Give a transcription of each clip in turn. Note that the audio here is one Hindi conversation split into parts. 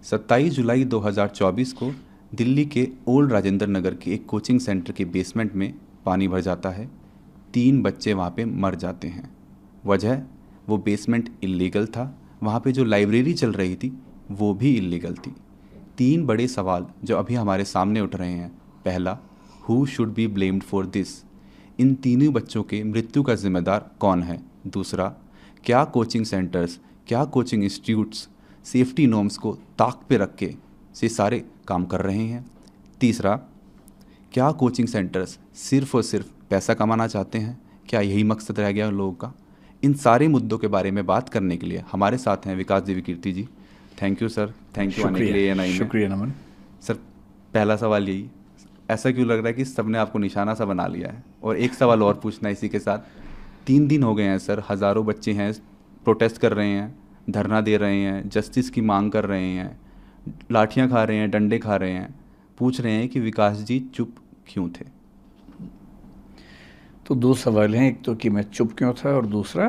27 जुलाई 2024 को दिल्ली के ओल्ड राजेंद्र नगर के एक कोचिंग सेंटर के बेसमेंट में पानी भर जाता है। 3 बच्चे वहाँ पे मर जाते हैं। वजह, वो बेसमेंट इल्लीगल था। वहाँ पे जो लाइब्रेरी चल रही थी वो भी इल्लीगल थी। 3 बड़े सवाल जो अभी हमारे सामने उठ रहे हैं। पहला, who should be blamed for this? इन तीनों बच्चों के मृत्यु का जिम्मेदार कौन है? दूसरा, क्या कोचिंग सेंटर्स, क्या कोचिंग इंस्टीट्यूट्स सेफ्टी नॉर्म्स को ताक पे रख के से सारे काम कर रहे हैं? तीसरा, क्या कोचिंग सेंटर्स सिर्फ और सिर्फ पैसा कमाना चाहते हैं? क्या यही मकसद रह गया उन लोगों का? इन सारे मुद्दों के बारे में बात करने के लिए हमारे साथ हैं Vikas Devi Kirti ji. Thank you sir, thank you आने के लिए ANI में। शुक्रिया नमन। सर, पहला सवाल यही, ऐसा क्यों लग रहा है कि सबने आपको निशाना सा बना लिया है? और एक सवाल और पूछना है इसी के साथ। 3 दिन हो गए हैं सर, हज़ारों बच्चे हैं, प्रोटेस्ट कर रहे हैं, धरना दे रहे हैं, जस्टिस की मांग कर रहे हैं, लाठियां खा रहे हैं, डंडे खा रहे हैं, पूछ रहे हैं कि विकास जी चुप क्यों थे? तो 2 सवाल हैं, एक तो कि मैं चुप क्यों था और दूसरा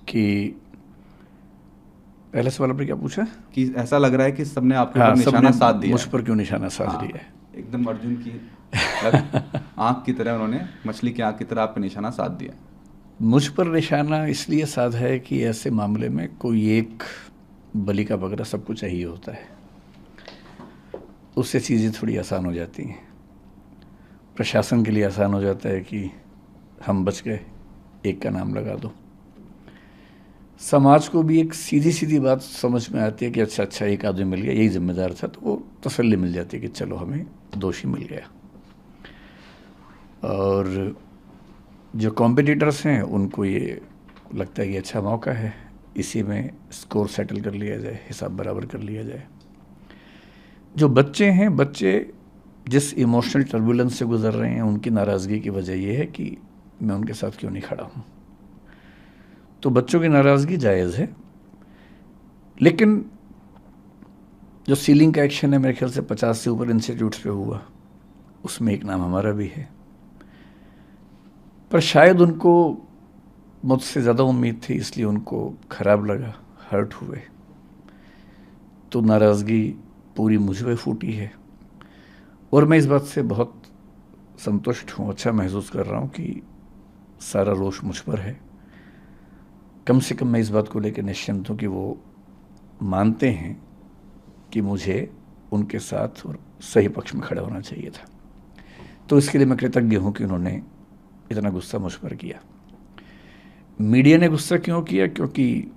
कि पहला सवाल आपने क्या पूछा कि ऐसा लग रहा है कि सबने आपके ऊपर निशाना साध दिया मुझ है। पर क्यों निशाना साध हाँ, दिया है। एकदम अर्जुन की आँख की तरह उन्होंने, मछली की आँख की तरह आप पे निशाना साध दिया। मुझ पर निशाना इसलिए साधा है कि ऐसे मामले में कोई एक बलि का बकरा सबको चाहिए होता है, उससे चीज़ें थोड़ी आसान हो जाती हैं। प्रशासन के लिए आसान हो जाता है कि हम बच गए, एक का नाम लगा दो। समाज को भी एक सीधी सीधी बात समझ में आती है कि अच्छा एक आदमी मिल गया, यही जिम्मेदार था, तो वो तसल्ली मिल जाती है कि चलो हमें दोषी मिल गया। और जो कॉम्पिटिटर्स हैं उनको ये लगता है कि अच्छा मौका है, इसी में स्कोर सेटल कर लिया जाए, हिसाब बराबर कर लिया जाए। जो बच्चे हैं, बच्चे जिस इमोशनल टर्बुलेंस से गुजर रहे हैं, उनकी नाराज़गी की वजह यह है कि मैं उनके साथ क्यों नहीं खड़ा हूँ। तो बच्चों की नाराज़गी जायज़ है, लेकिन जो सीलिंग का एक्शन है मेरे ख्याल से 50 से ऊपर इंस्टीट्यूट्स पे हुआ, उसमें एक नाम हमारा भी है। पर शायद उनको मुझसे ज़्यादा उम्मीद थी, इसलिए उनको ख़राब लगा, हर्ट हुए, तो नाराज़गी पूरी मुझ पे फूटी है। और मैं इस बात से बहुत संतुष्ट हूँ, अच्छा महसूस कर रहा हूँ कि सारा रोष मुझ पर है। कम से कम मैं इस बात को लेकर निश्चिंत हूँ कि वो मानते हैं कि मुझे उनके साथ और सही पक्ष में खड़ा होना चाहिए था। तो इसके लिए मैं कृतज्ञ हूँ कि उन्होंने इतना गुस्सा मुझ पर किया। मीडिया ने गुस्सा क्यों किया? क्योंकि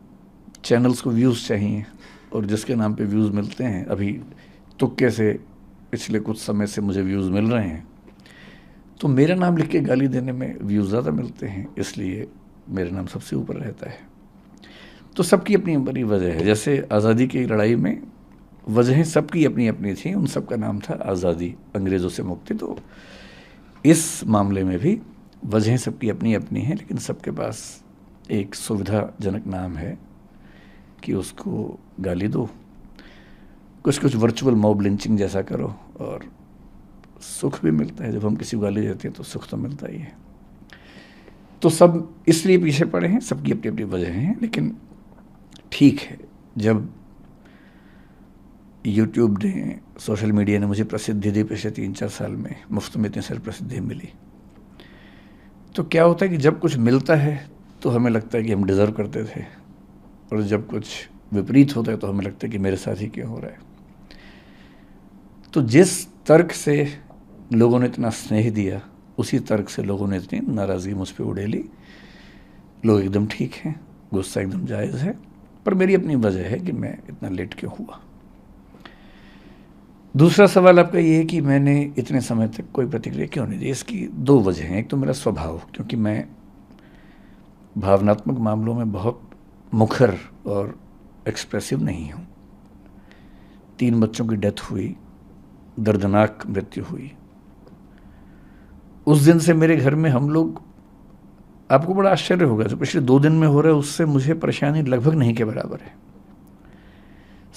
चैनल्स को व्यूज़ चाहिए, और जिसके नाम पे व्यूज़ मिलते हैं, अभी तुक्के से पिछले कुछ समय से मुझे व्यूज़ मिल रहे हैं, तो मेरा नाम लिख के गाली देने में व्यूज़ ज़्यादा मिलते हैं, इसलिए मेरा नाम सबसे ऊपर रहता है। तो सबकी अपनी बड़ी वजह है। जैसे आज़ादी की लड़ाई में वजहें सबकी अपनी अपनी थी, उन सब का नाम था आज़ादी, अंग्रेज़ों से मुक्ति। तो इस मामले में भी वजहें सबकी अपनी अपनी हैं, लेकिन सबके पास एक सुविधाजनक नाम है कि उसको गाली दो, कुछ वर्चुअल मॉब लिंचिंग जैसा करो, और सुख भी मिलता है। जब हम किसी को गाली देते हैं तो सुख तो मिलता ही है। तो सब इसलिए पीछे पड़े हैं, सबकी अपनी अपनी वजह हैं। लेकिन ठीक है, जब यूट्यूब ने, सोशल मीडिया ने मुझे प्रसिद्धि दी पिछले 3-4 साल में, मुफ्त में इतनी सारी प्रसिद्धि मिली, तो क्या होता है कि जब कुछ मिलता है तो हमें लगता है कि हम डिज़र्व करते थे, और जब कुछ विपरीत होता है तो हमें लगता है कि मेरे साथ ही क्यों हो रहा है। तो जिस तर्क से लोगों ने इतना स्नेह दिया, उसी तर्क से लोगों ने इतनी नाराज़गी मुझ पर उड़ेली। लोग एकदम ठीक हैं, गुस्सा एकदम जायज़ है, पर मेरी अपनी वजह है कि मैं इतना लेट क्यों हुआ। दूसरा सवाल आपका ये है कि मैंने इतने समय तक कोई प्रतिक्रिया क्यों नहीं दी। इसकी 2 वजह हैं। एक तो मेरा स्वभाव, क्योंकि मैं भावनात्मक मामलों में बहुत मुखर और एक्सप्रेसिव नहीं हूँ। 3 बच्चों की डेथ हुई, दर्दनाक मृत्यु हुई, उस दिन से मेरे घर में हम लोग, आपको बड़ा आश्चर्य होगा, जो पिछले 2 दिन में हो रहा है उससे मुझे परेशानी लगभग नहीं के बराबर है।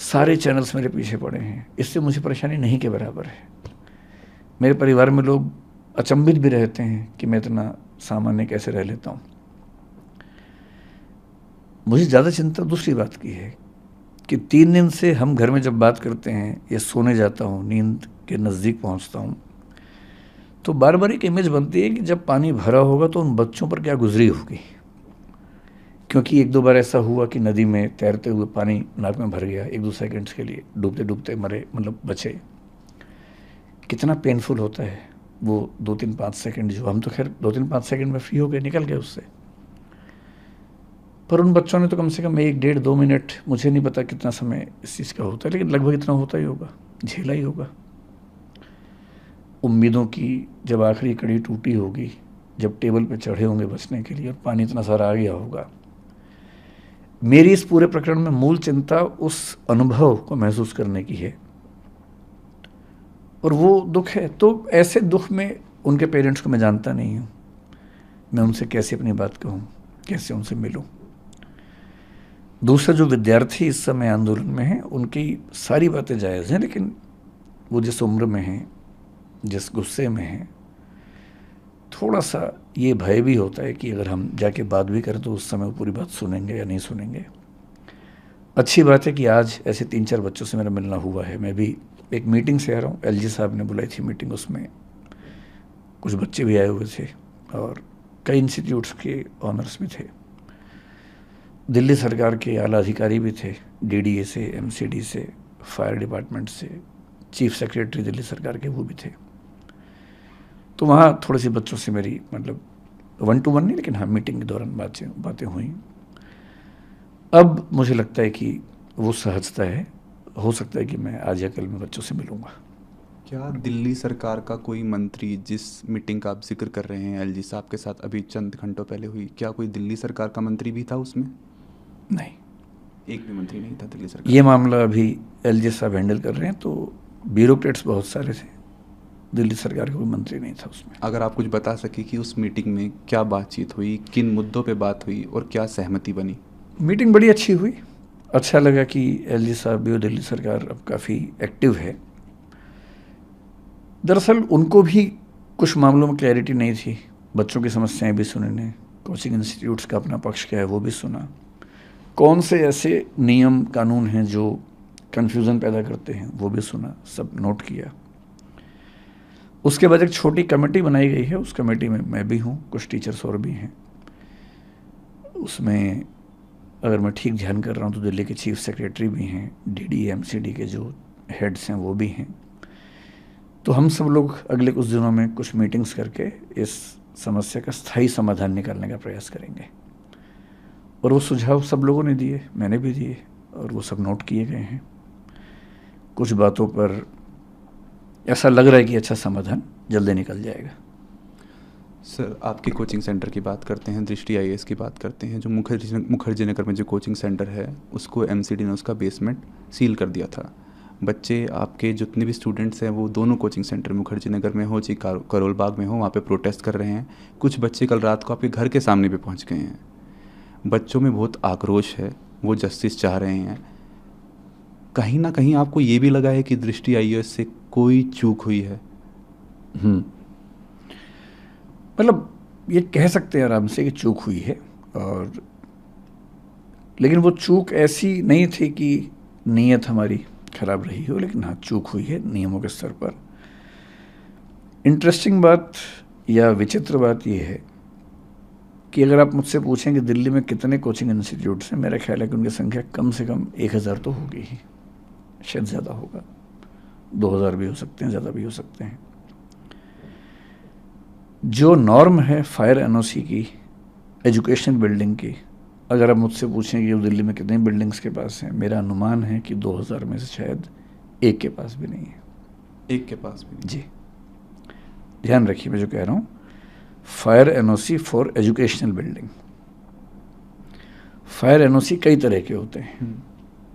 सारे चैनल्स मेरे पीछे पड़े हैं, इससे मुझे परेशानी नहीं के बराबर है। मेरे परिवार में लोग अचंभित भी रहते हैं कि मैं इतना सामान्य कैसे रह लेता हूँ। मुझे ज़्यादा चिंता दूसरी बात की है कि 3 दिन से हम घर में जब बात करते हैं या सोने जाता हूँ, नींद के नज़दीक पहुँचता हूँ, तो बार बार एक इमेज बनती है कि जब पानी भरा होगा तो उन बच्चों पर क्या गुजरी होगी। क्योंकि 1-2 बार ऐसा हुआ कि नदी में तैरते हुए पानी नाक में भर गया, 1-2 सेकंड्स के लिए डूबते डूबते मरे, मतलब बचे। कितना पेनफुल होता है वो 2-3-5 सेकंड, जो हम तो खैर 2-3-5 सेकंड में फ्री हो गए, निकल गए उससे। पर उन बच्चों ने तो कम से कम 1-1.5-2 मिनट, मुझे नहीं पता कितना समय इस चीज़ का होता है, लेकिन लगभग इतना होता ही होगा, झेला ही होगा। उम्मीदों की जब आखिरी कड़ी टूटी होगी, जब टेबल पे चढ़े होंगे बचने के लिए और पानी इतना सारा आ गया होगा। मेरी इस पूरे प्रकरण में मूल चिंता उस अनुभव को महसूस करने की है, और वो दुख है। तो ऐसे दुख में उनके पेरेंट्स को मैं जानता नहीं हूँ, मैं उनसे कैसे अपनी बात कहूँ, कैसे उनसे मिलूँ। दूसरा, जो विद्यार्थी इस समय आंदोलन में हैं, उनकी सारी बातें जायज़ हैं, लेकिन वो जिस उम्र में हैं, जिस गुस्से में हैं, थोड़ा सा ये भय भी होता है कि अगर हम जाके बात भी करें तो उस समय वो पूरी बात सुनेंगे या नहीं सुनेंगे। अच्छी बात है कि आज ऐसे 3-4 बच्चों से मेरा मिलना हुआ है। मैं भी एक मीटिंग से आ रहा हूँ, एलजी साहब ने बुलाई थी मीटिंग, उसमें कुछ बच्चे भी आए हुए थे और कई इंस्टीट्यूट्स के ऑनर्स भी थे, दिल्ली सरकार के आला अधिकारी भी थे, डीडीए से, एमसीडी से, फायर डिपार्टमेंट से, चीफ सेक्रेटरी दिल्ली सरकार के वो भी थे। तो वहाँ थोड़ी सी बच्चों से मेरी, मतलब 1-to-1 नहीं, लेकिन हाँ मीटिंग के दौरान बातें हुई। अब मुझे लगता है कि वो सहजता है, हो सकता है कि मैं आज या कल में बच्चों से मिलूँगा। क्या दिल्ली सरकार का कोई मंत्री, जिस मीटिंग का आप जिक्र कर रहे हैं एलजी साहब के साथ अभी चंद घंटों पहले हुई, क्या कोई दिल्ली सरकार का मंत्री भी था उसमें? नहीं, एक भी मंत्री नहीं था दिल्ली सरकार। ये मामला अभी एलजी साहब हैंडल कर रहे हैं, तो ब्यूरोक्रेट्स बहुत सारे थे, दिल्ली सरकार का कोई मंत्री नहीं था उसमें। अगर आप कुछ बता सके कि उस मीटिंग में क्या बातचीत हुई, किन मुद्दों पे बात हुई और क्या सहमति बनी? मीटिंग बड़ी अच्छी हुई, अच्छा लगा कि एलजी साहब भी और दिल्ली सरकार अब काफ़ी एक्टिव है। दरअसल उनको भी कुछ मामलों में क्लैरिटी नहीं थी, बच्चों की समस्याएं भी सुनी ने, कोचिंग इंस्टीट्यूट्स का अपना पक्ष क्या है वो भी सुना, कौन से ऐसे नियम कानून हैं जो कन्फ्यूज़न पैदा करते हैं वो भी सुना, सब नोट किया। उसके बाद एक छोटी कमेटी बनाई गई है, उस कमेटी में मैं भी हूँ, कुछ टीचर्स और भी हैं। उसमें अगर मैं ठीक ध्यान कर रहा हूँ तो दिल्ली के चीफ सेक्रेटरी भी हैं, डीडी एमसीडी के जो हेड्स हैं वो भी हैं। तो हम सब लोग अगले कुछ दिनों में कुछ मीटिंग्स करके इस समस्या का स्थायी समाधान निकालने का प्रयास करेंगे, और वो सुझाव सब लोगों ने दिए, मैंने भी दिए, और वो सब नोट किए गए हैं। कुछ बातों पर ऐसा लग रहा है कि अच्छा समाधान जल्दी निकल जाएगा। सर, आपके कोचिंग सेंटर की बात करते हैं, दृष्टि आईएएस की बात करते हैं, जो मुखर्जी नगर में जो कोचिंग सेंटर है उसको एमसीडी ने उसका बेसमेंट सील कर दिया था। बच्चे आपके जितने भी स्टूडेंट्स हैं वो दोनों कोचिंग सेंटर मुखर्जी नगर में हो चाहे करोल बाग में हो, वहाँ पे प्रोटेस्ट कर रहे हैं। कुछ बच्चे कल रात को आपके घर के सामने भी पहुँच गए हैं। बच्चों में बहुत आक्रोश है, वो जस्टिस चाह रहे हैं। कहीं ना कहीं आपको ये भी लगा है कि दृष्टि आईएएस से कोई चूक हुई है? मतलब ये कह सकते हैं आराम से कि चूक हुई है, और लेकिन वो चूक ऐसी नहीं थी कि नीयत हमारी खराब रही हो, लेकिन हाँ चूक हुई है नियमों के स्तर पर। इंटरेस्टिंग बात या विचित्र बात ये है कि अगर आप मुझसे पूछें कि दिल्ली में कितने कोचिंग इंस्टीट्यूट्स हैं, मेरा ख्याल है कि उनकी संख्या कम से कम 1000 तो होगी ही, शायद ज़्यादा होगा, 2000 भी हो सकते हैं, ज़्यादा भी हो सकते हैं। जो नॉर्म है फायर एनओसी की, एजुकेशनल बिल्डिंग की, अगर आप मुझसे पूछें कि दिल्ली में कितनी बिल्डिंग्स के पास हैं, मेरा अनुमान है कि 2000 में से शायद एक के पास भी नहीं है। एक के पास भी नहीं? जी, ध्यान रखिए मैं जो कह रहा हूँ, fire NOC for educational building. Fire NOC कई तरह के होते हैं,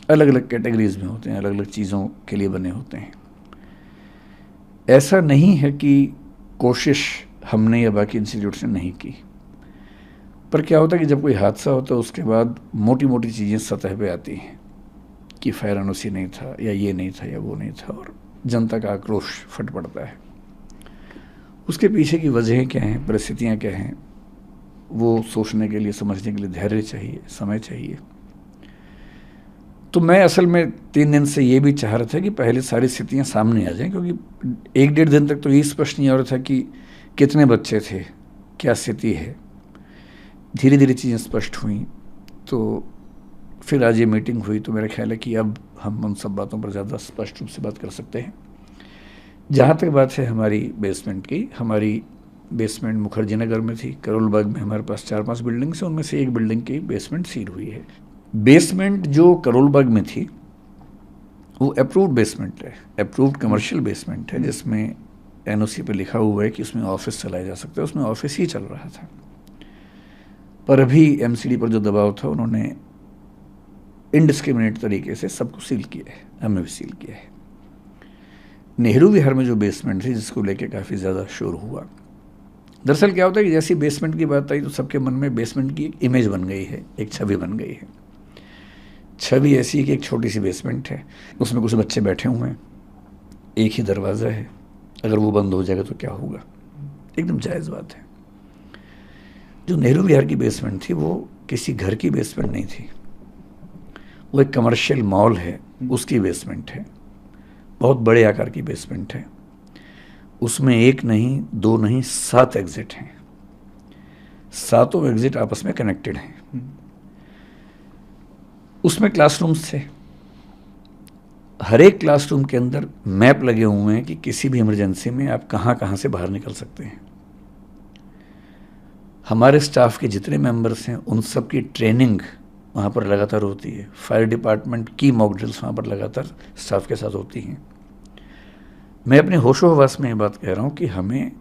अलग अलग कैटेगरीज में होते हैं, अलग अलग चीज़ों के लिए बने होते हैं। ऐसा नहीं है कि कोशिश हमने या बाकी इंस्टीट्यूट्स ने नहीं की, पर क्या होता है कि जब कोई हादसा होता है उसके बाद मोटी मोटी चीज़ें सतह पे आती हैं कि फायर एनओसी नहीं था, या ये नहीं था, या वो नहीं था, और जनता का आक्रोश फट पड़ता है। उसके पीछे की वजहें क्या हैं, परिस्थितियाँ क्या हैं, वो सोचने के लिए, समझने के लिए धैर्य चाहिए, समय चाहिए। तो मैं असल में 3 दिन से ये भी चाह रहा था कि पहले सारी स्थितियाँ सामने आ जाएं, क्योंकि 1-1.5 दिन तक तो ये स्पष्ट नहीं हो रहा था कि कितने बच्चे थे, क्या स्थिति है। धीरे धीरे चीज़ें स्पष्ट हुई, तो फिर आज ये मीटिंग हुई, तो मेरा ख्याल है कि अब हम उन सब बातों पर ज़्यादा स्पष्ट रूप से बात कर सकते हैं। जहाँ तक बात है हमारी बेसमेंट की, हमारी बेसमेंट मुखर्जी नगर में थी। करोल बाग में हमारे पास 4-5 बिल्डिंग्स हैं, उनमें से एक बिल्डिंग की बेसमेंट सील हुई है। बेसमेंट जो करोल बाग में थी वो अप्रूव्ड बेसमेंट है, अप्रूव्ड कमर्शियल बेसमेंट है, जिसमें एनओसी पे लिखा हुआ है कि उसमें ऑफिस चलाया जा सकता है। उसमें ऑफिस ही चल रहा था, पर अभी एमसीडी पर जो दबाव था उन्होंने इनडिस्क्रिमिनेट तरीके से सबको सील किया है, हमें भी सील किया है। नेहरू विहार में जो बेसमेंट थी, जिसको लेके काफ़ी ज़्यादा शोर हुआ, दरअसल क्या होता है कि जैसी बेसमेंट की बात आई तो सबके मन में बेसमेंट की एक इमेज बन गई है, एक छवि बन गई है। छवि ऐसी है कि एक छोटी सी बेसमेंट है, उसमें कुछ बच्चे बैठे हुए हैं, एक ही दरवाज़ा है, अगर वो बंद हो जाएगा तो क्या होगा। एकदम जायज़ बात है। जो नेहरू विहार की बेसमेंट थी वो किसी घर की बेसमेंट नहीं थी, वो एक कमर्शियल मॉल है, उसकी बेसमेंट है। बहुत बड़े आकार की बेसमेंट है, उसमें 1 नहीं 2 नहीं 7 एग्जिट हैं। 7 एग्जिट आपस में कनेक्टेड हैं। उसमें क्लासरूम्स थे, हर एक क्लासरूम के अंदर मैप लगे हुए हैं कि किसी भी इमरजेंसी में आप कहाँ कहाँ से बाहर निकल सकते हैं। हमारे स्टाफ के जितने मेंबर्स हैं उन सब की ट्रेनिंग वहाँ पर लगातार होती है। फायर डिपार्टमेंट की मॉक ड्रिल्स वहाँ पर लगातार स्टाफ के साथ होती हैं। मैं अपने होशो हवास में ये बात कह रहा हूँ कि हमें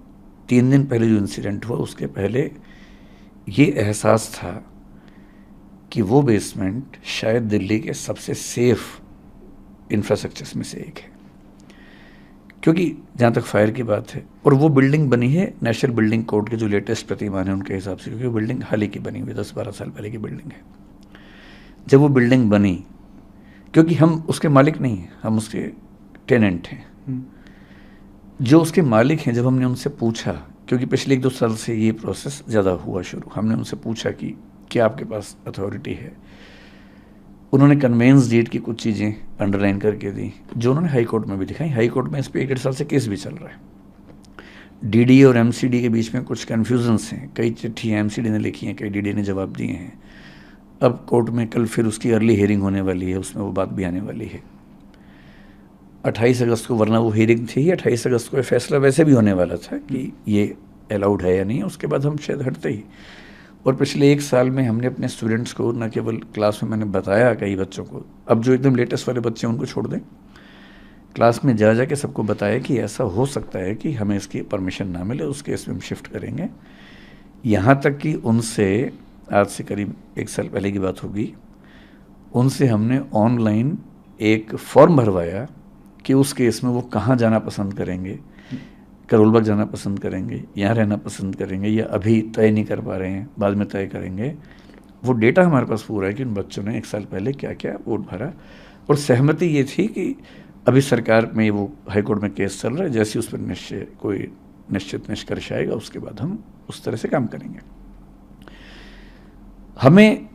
3 दिन पहले जो इंसिडेंट हुआ उसके पहले ये एहसास था कि वो बेसमेंट शायद दिल्ली के सबसे सेफ इंफ्रास्ट्रक्चर्स में से एक है, क्योंकि जहाँ तक फायर की बात है, और वो बिल्डिंग बनी है नेशनल बिल्डिंग कोड के जो लेटेस्ट प्रतिमान है उनके हिसाब से, क्योंकि वो बिल्डिंग हाल ही की बनी हुई 10-12 साल पहले की बिल्डिंग है। जब वो बिल्डिंग बनी, क्योंकि हम उसके मालिक नहीं हैं, हम उसके टेनेंट हैं, जो उसके मालिक हैं, जब हमने उनसे पूछा, क्योंकि पिछले 1-2 साल से ये प्रोसेस ज़्यादा हुआ शुरू, हमने उनसे पूछा कि क्या आपके पास अथॉरिटी है। उन्होंने कन्वेंस डीड की कुछ चीज़ें अंडरलाइन करके दी, जो उन्होंने हाई कोर्ट में भी दिखाई। हाई कोर्ट में इस पर 1-1.5 साल से केस भी चल रहा है। डीडी और एमसीडी के बीच में कुछ कन्फ्यूजन्स हैं, कई चिट्ठियाँ एमसीडी ने लिखी हैं, कई डीडी ने जवाब दिए हैं। अब कोर्ट में कल फिर उसकी अर्ली हियरिंग होने वाली है, उसमें वो बात भी आने वाली है 28 अगस्त को, वरना वो हियरिंग थी 28 अगस्त को फैसला वैसे भी होने वाला था कि ये अलाउड है या नहीं, उसके बाद हम शायद हटते ही। और पिछले 1 साल में हमने अपने स्टूडेंट्स को न केवल क्लास में मैंने बताया कई बच्चों को, अब जो एकदम लेटेस्ट वाले बच्चे हैं उनको छोड़ दें, क्लास में जा जा के सबको बताया कि ऐसा हो सकता है कि हमें इसकी परमिशन ना मिले, उस केस में हम शिफ्ट करेंगे। यहाँ तक कि उनसे आज से करीब 1 साल पहले की बात होगी, उनसे हमने ऑनलाइन एक फॉर्म भरवाया कि उस केस में वो कहाँ जाना पसंद करेंगे, करोल बाग जाना पसंद करेंगे, यहाँ रहना पसंद करेंगे, या अभी तय नहीं कर पा रहे हैं, बाद में तय करेंगे। वो डेटा हमारे पास पूरा है कि उन बच्चों ने 1 साल पहले क्या क्या वोट भरा, और सहमति ये थी कि अभी सरकार में वो हाईकोर्ट में केस चल रहा है, जैसे उस पर कोई निश्चित निष्कर्ष आएगा उसके बाद हम उस तरह से काम करेंगे। हमें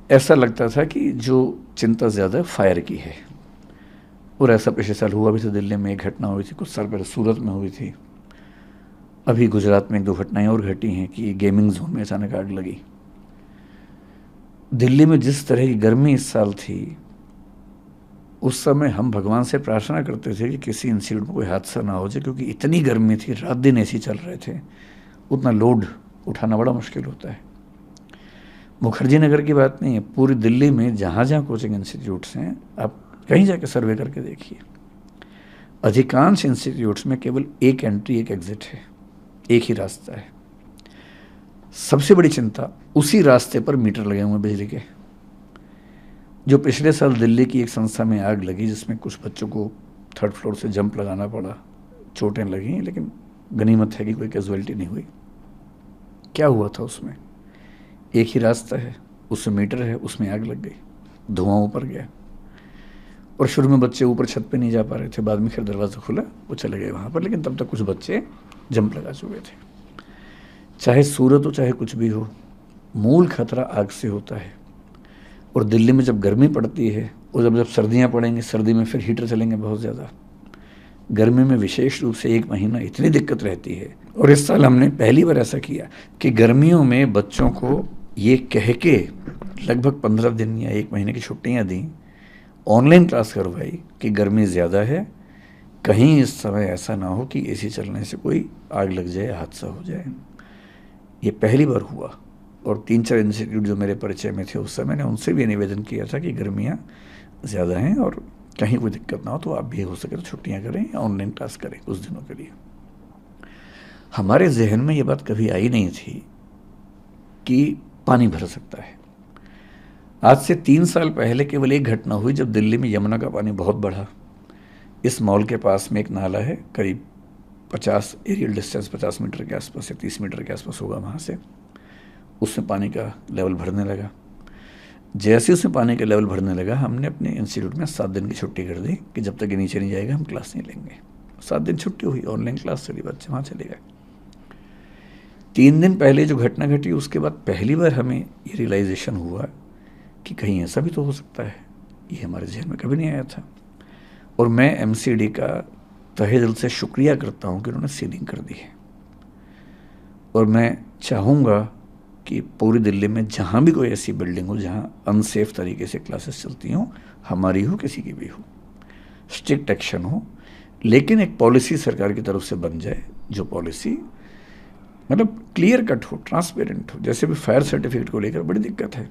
ऐसा लगता था कि जो चिंता ज़्यादा फायर की है, और ऐसा पिछले साल हुआ भी था। दिल्ली में एक घटना हुई थी, कुछ साल पहले सूरत में हुई थी, अभी गुजरात में 1-2 घटनाएं और घटी हैं कि गेमिंग जोन में अचानक आग लगी। दिल्ली में जिस तरह की गर्मी इस साल थी, उस समय हम भगवान से प्रार्थना करते थे कि किसी इंस्टीट्यूट में कोई हादसा ना हो जाए, क्योंकि इतनी गर्मी थी, रात दिन एसी चल रहे थे, उतना लोड उठाना बड़ा मुश्किल होता है। मुखर्जी नगर की बात नहीं है, पूरी दिल्ली में जहाँ जहाँ कोचिंग इंस्टीट्यूट्स हैं, आप कहीं जाके सर्वे करके देखिए, अधिकांश इंस्टीट्यूट्स में केवल एक एंट्री एक एग्जिट है, एक ही रास्ता है। सबसे बड़ी चिंता, उसी रास्ते पर मीटर लगे हुए हैं बिजली के। जो पिछले साल दिल्ली की एक संस्था में आग लगी जिसमें कुछ बच्चों को 3rd फ्लोर से जंप लगाना पड़ा, चोटें लगी, लेकिन गनीमत है कि कोई कैजुअलिटी नहीं हुई। क्या हुआ था उसमें? एक ही रास्ता है, उसमें मीटर है, उसमें आग लग गई, धुआं ऊपर गया, और शुरू में बच्चे ऊपर छत पे नहीं जा पा रहे थे, बाद में फिर दरवाज़ा खुला, वो चले गए वहाँ पर, लेकिन तब तक कुछ बच्चे जंप लगा चुके थे। चाहे सूरत हो चाहे कुछ भी हो, मूल खतरा आग से होता है। और दिल्ली में जब गर्मी पड़ती है और जब सर्दियाँ पड़ेंगी, सर्दी में फिर हीटर चलेंगे बहुत ज़्यादा, गर्मी में विशेष रूप से 1 महीना इतनी दिक्कत रहती है। और इस साल हमने पहली बार ऐसा किया कि गर्मियों में बच्चों को ये कह के लगभग 15 दिन या 1 महीने की छुट्टियां दी, ऑनलाइन क्लास करवाई कि गर्मी ज़्यादा है, कहीं इस समय ऐसा ना हो कि एसी चलने से कोई आग लग जाए, हादसा हो जाए। ये पहली बार हुआ। और 3-4 इंस्टीट्यूट जो मेरे परिचय में थे उस समय, मैंने उनसे भी निवेदन किया था कि गर्मियाँ ज़्यादा हैं और कहीं कोई दिक्कत ना हो तो आप भी हो सके तो छुट्टियाँ करें या ऑनलाइन क्लास करें कुछ दिनों के लिए। हमारे जहन में ये बात कभी आई नहीं थी कि पानी भर सकता है। आज से 3 साल पहले केवल एक घटना हुई जब दिल्ली में यमुना का पानी बहुत बढ़ा। इस मॉल के पास में एक नाला है, करीब 50 एरियल डिस्टेंस 50 मीटर के आसपास या 30 मीटर के आसपास होगा वहाँ से, उसमें पानी का लेवल भरने लगा। जैसे उसमें पानी का लेवल भरने लगा, हमने अपने इंस्टीट्यूट में 7 दिन की छुट्टी कर दी कि जब तक ये नीचे नहीं जाएगा हम क्लास नहीं लेंगे। 7 दिन छुट्टी हुई, ऑनलाइन क्लास चली, बच्चे वहाँ चले गए। 3 दिन पहले जो घटना घटी उसके बाद पहली बार हमें ये रियलाइजेशन हुआ कि कहीं ऐसा भी तो हो सकता है। ये हमारे जहन में कभी नहीं आया था। और मैं एमसीडी का तहे दिल से शुक्रिया करता हूँ कि उन्होंने सीलिंग कर दी है। और मैं चाहूँगा कि पूरी दिल्ली में जहाँ भी कोई ऐसी बिल्डिंग हो जहाँ अनसेफ तरीके से क्लासेस चलती हों, हमारी हो किसी की भी हो, स्ट्रिक्ट एक्शन हो, लेकिन एक पॉलिसी सरकार की तरफ से बन जाए जो पॉलिसी मतलब क्लियर कट हो, ट्रांसपेरेंट हो। जैसे भी फायर सर्टिफिकेट को लेकर बड़ी दिक्कत है।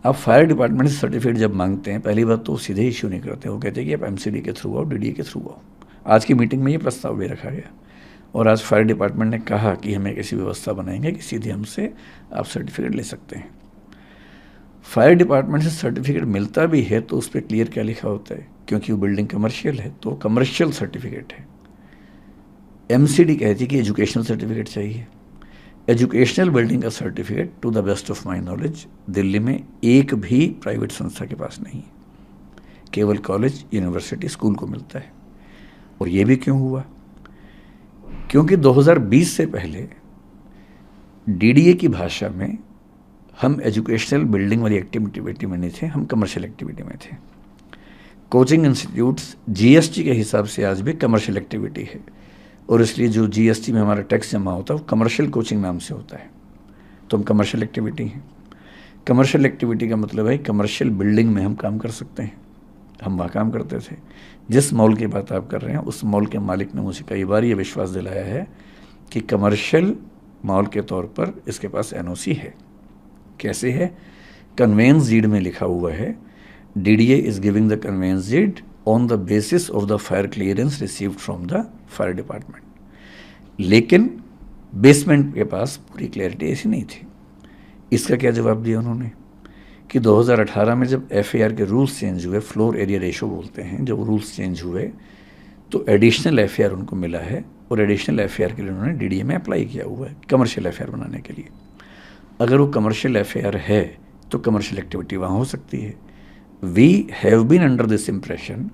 आप फायर डिपार्टमेंट से सर्टिफिकेट जब मांगते हैं, पहली बात तो सीधे इश्यू नहीं करते, वो कहते हैं कि आप एमसीडी के थ्रू आओ, डीडीए के थ्रू आओ। आज की मीटिंग में ये प्रस्ताव भी रखा गया और आज फायर डिपार्टमेंट ने कहा कि हमें एक ऐसी व्यवस्था बनाएंगे कि सीधे हमसे आप सर्टिफिकेट ले सकते हैं। फायर डिपार्टमेंट से सर्टिफिकेट मिलता भी है तो उस पर क्लियर क्या लिखा होता है, क्योंकि वो बिल्डिंग कमर्शियल है तो कमर्शियल सर्टिफिकेट है। एमसीडी कहती है कि एजुकेशनल सर्टिफिकेट चाहिए। एजुकेशनल बिल्डिंग का certificate to the best of my knowledge Delhi में एक भी प्राइवेट संस्था के पास नहीं है, केवल कॉलेज, यूनिवर्सिटी, स्कूल को मिलता है। और ये भी क्यों हुआ? क्योंकि 2020 से पहले डीडीए की भाषा में हम एजुकेशनल बिल्डिंग वाली एक्टिविटी में नहीं थे, हम कमर्शियल एक्टिविटी में थे। कोचिंग इंस्टीट्यूट्स जीएसटी के हिसाब से आज भी कमर्शियल एक्टिविटी है और इसलिए जो जीएसटी में हमारा टैक्स जमा होता है वो कमर्शियल कोचिंग नाम से होता है, तो हम कमर्शियल एक्टिविटी हैं। कमर्शियल एक्टिविटी का मतलब है कमर्शियल बिल्डिंग में हम काम कर सकते हैं। हम वहाँ काम करते थे। जिस मॉल की बात आप कर रहे हैं उस मॉल के मालिक ने मुझे कई बार ये विश्वास दिलाया है कि कमर्शियल मॉल के तौर पर इसके पास एनओसी है। कैसे है? कन्वेंस डीड में लिखा हुआ है, DDA is giving the conveyance deed on the basis of the fire clearance received from the fire department. लेकिन बेसमेंट के पास पूरी क्लैरिटी ऐसी नहीं थी। इसका क्या जवाब दिया उन्होंने कि 2018 में जब एफएआर के रूल्स चेंज हुए, फ्लोर एरिया रेशो बोलते हैं, जब रूल्स चेंज हुए तो एडिशनल एफएआर उनको मिला है और एडिशनल एफएआर के लिए उन्होंने डीडीए में अप्लाई किया हुआ है कमर्शियल एफएआर बनाने के लिए। अगर वो कमर्शियल एफएआर है तो कमर्शियल एक्टिविटी वहाँ हो सकती है। We have been under this impression.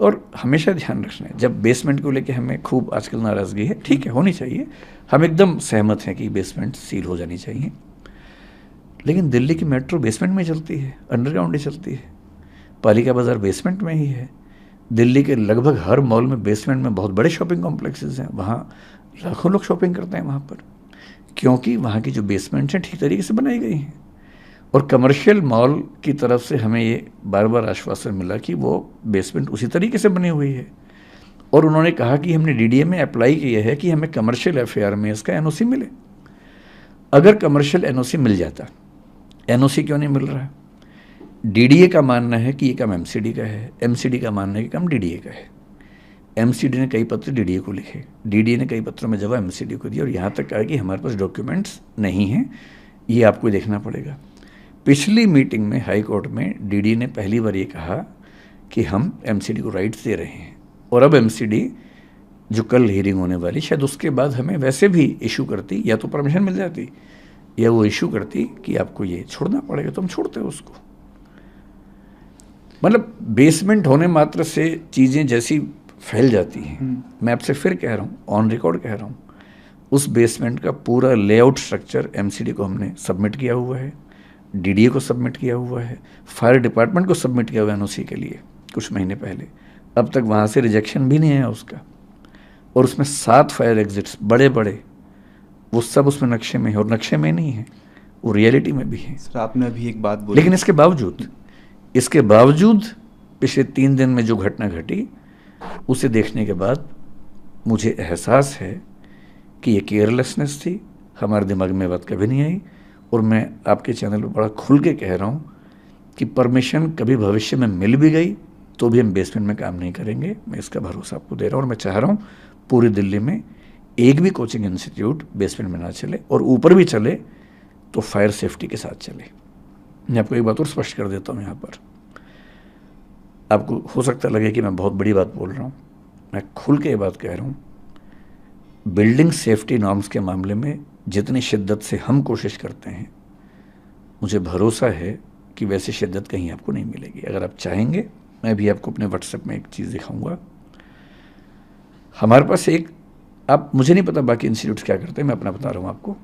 और हमेशा ध्यान रखना है, जब बेसमेंट को लेके हमें खूब आजकल नाराज़गी है, ठीक है होनी चाहिए, हम एकदम सहमत हैं कि बेसमेंट सील हो जानी चाहिए, लेकिन दिल्ली की मेट्रो बेसमेंट में चलती है, अंडरग्राउंड ही चलती है। पालिका बाज़ार बेसमेंट में ही है। दिल्ली के लगभग हर मॉल में बेसमेंट में बहुत बड़े शॉपिंग कॉम्प्लेक्सेस हैं, वहाँ लाखों लोग शॉपिंग करते हैं वहाँ पर, क्योंकि वहाँ की जो बेसमेंट्स हैं ठीक तरीके से बनाई गई हैं। और कमर्शियल मॉल की तरफ से हमें ये बार बार आश्वासन मिला कि वो बेसमेंट उसी तरीके से बनी हुई है। और उन्होंने कहा कि हमने डीडीए में अप्लाई किया है कि हमें कमर्शियल एफएआर में इसका एनओसी मिले। अगर कमर्शियल एनओसी मिल जाता, एनओसी क्यों नहीं मिल रहा? डीडीए का मानना है कि ये काम एमसीडी का है, एमसीडी का मानना है कि काम डीडीए का है। एमसीडी ने कई पत्र डीडीए को लिखे, डीडीए ने कई पत्रों में जवाब एमसीडी को दिया और यहाँ तक कहा कि हमारे पास डॉक्यूमेंट्स नहीं हैं, ये आपको देखना पड़ेगा। पिछली मीटिंग में हाई कोर्ट में डीडीए ने पहली बार ये कहा कि हम एमसीडी को राइट्स दे रहे हैं और अब एमसीडी जो कल हियरिंग होने वाली, शायद उसके बाद हमें वैसे भी इशू करती, या तो परमिशन मिल जाती या वो इशू करती कि आपको ये छोड़ना पड़ेगा, तो हम छोड़ते उसको। मतलब बेसमेंट होने मात्र से चीज़ें जैसी फैल जाती हैं। मैं आपसे फिर कह रहा हूँ, ऑन रिकॉर्ड कह रहा हूँ, उस बेसमेंट का पूरा लेआउट स्ट्रक्चर एमसीडी को हमने सबमिट किया हुआ है। डीडीए को सबमिट किया हुआ है, फायर डिपार्टमेंट को सबमिट किया हुआ है एनओसी के लिए कुछ महीने पहले। अब तक वहाँ से रिजेक्शन भी नहीं आया उसका। और उसमें 7 फायर एग्जिट्स बड़े बड़े, वो सब उसमें नक्शे में है, और नक्शे में नहीं है, वो रियलिटी में भी है। सर आपने अभी एक बात बोली, लेकिन इसके बावजूद पिछले 3 दिन में जो घटना घटी, उसे देखने के बाद मुझे एहसास है कि ये केयरलेसनेस थी, हमारे दिमाग में बात कभी नहीं आई। और मैं आपके चैनल पर बड़ा खुल के कह रहा हूँ कि परमिशन कभी भविष्य में मिल भी गई तो भी हम बेसमेंट में काम नहीं करेंगे। मैं इसका भरोसा आपको दे रहा हूँ। और मैं चाह रहा हूँ पूरी दिल्ली में एक भी कोचिंग इंस्टीट्यूट बेसमेंट में ना चले, और ऊपर भी चले तो फायर सेफ्टी के साथ चले। मैं आपको एक बात और स्पष्ट कर देता हूँ यहाँ पर। आपको हो सकता लगे कि मैं बहुत बड़ी बात बोल रहा हूँ, मैं खुल के ये बात कह रहा हूँ। बिल्डिंग सेफ्टी नॉर्म्स के मामले में जितनी शिद्दत से हम कोशिश करते हैं, मुझे भरोसा है कि वैसी शिद्दत कहीं आपको नहीं मिलेगी। अगर आप चाहेंगे, मैं भी आपको अपने व्हाट्सएप में एक चीज़ दिखाऊंगा। हमारे पास एक, आप, मुझे नहीं पता बाकी इंस्टीट्यूट्स क्या करते हैं, मैं अपना बता रहा हूँ आपको।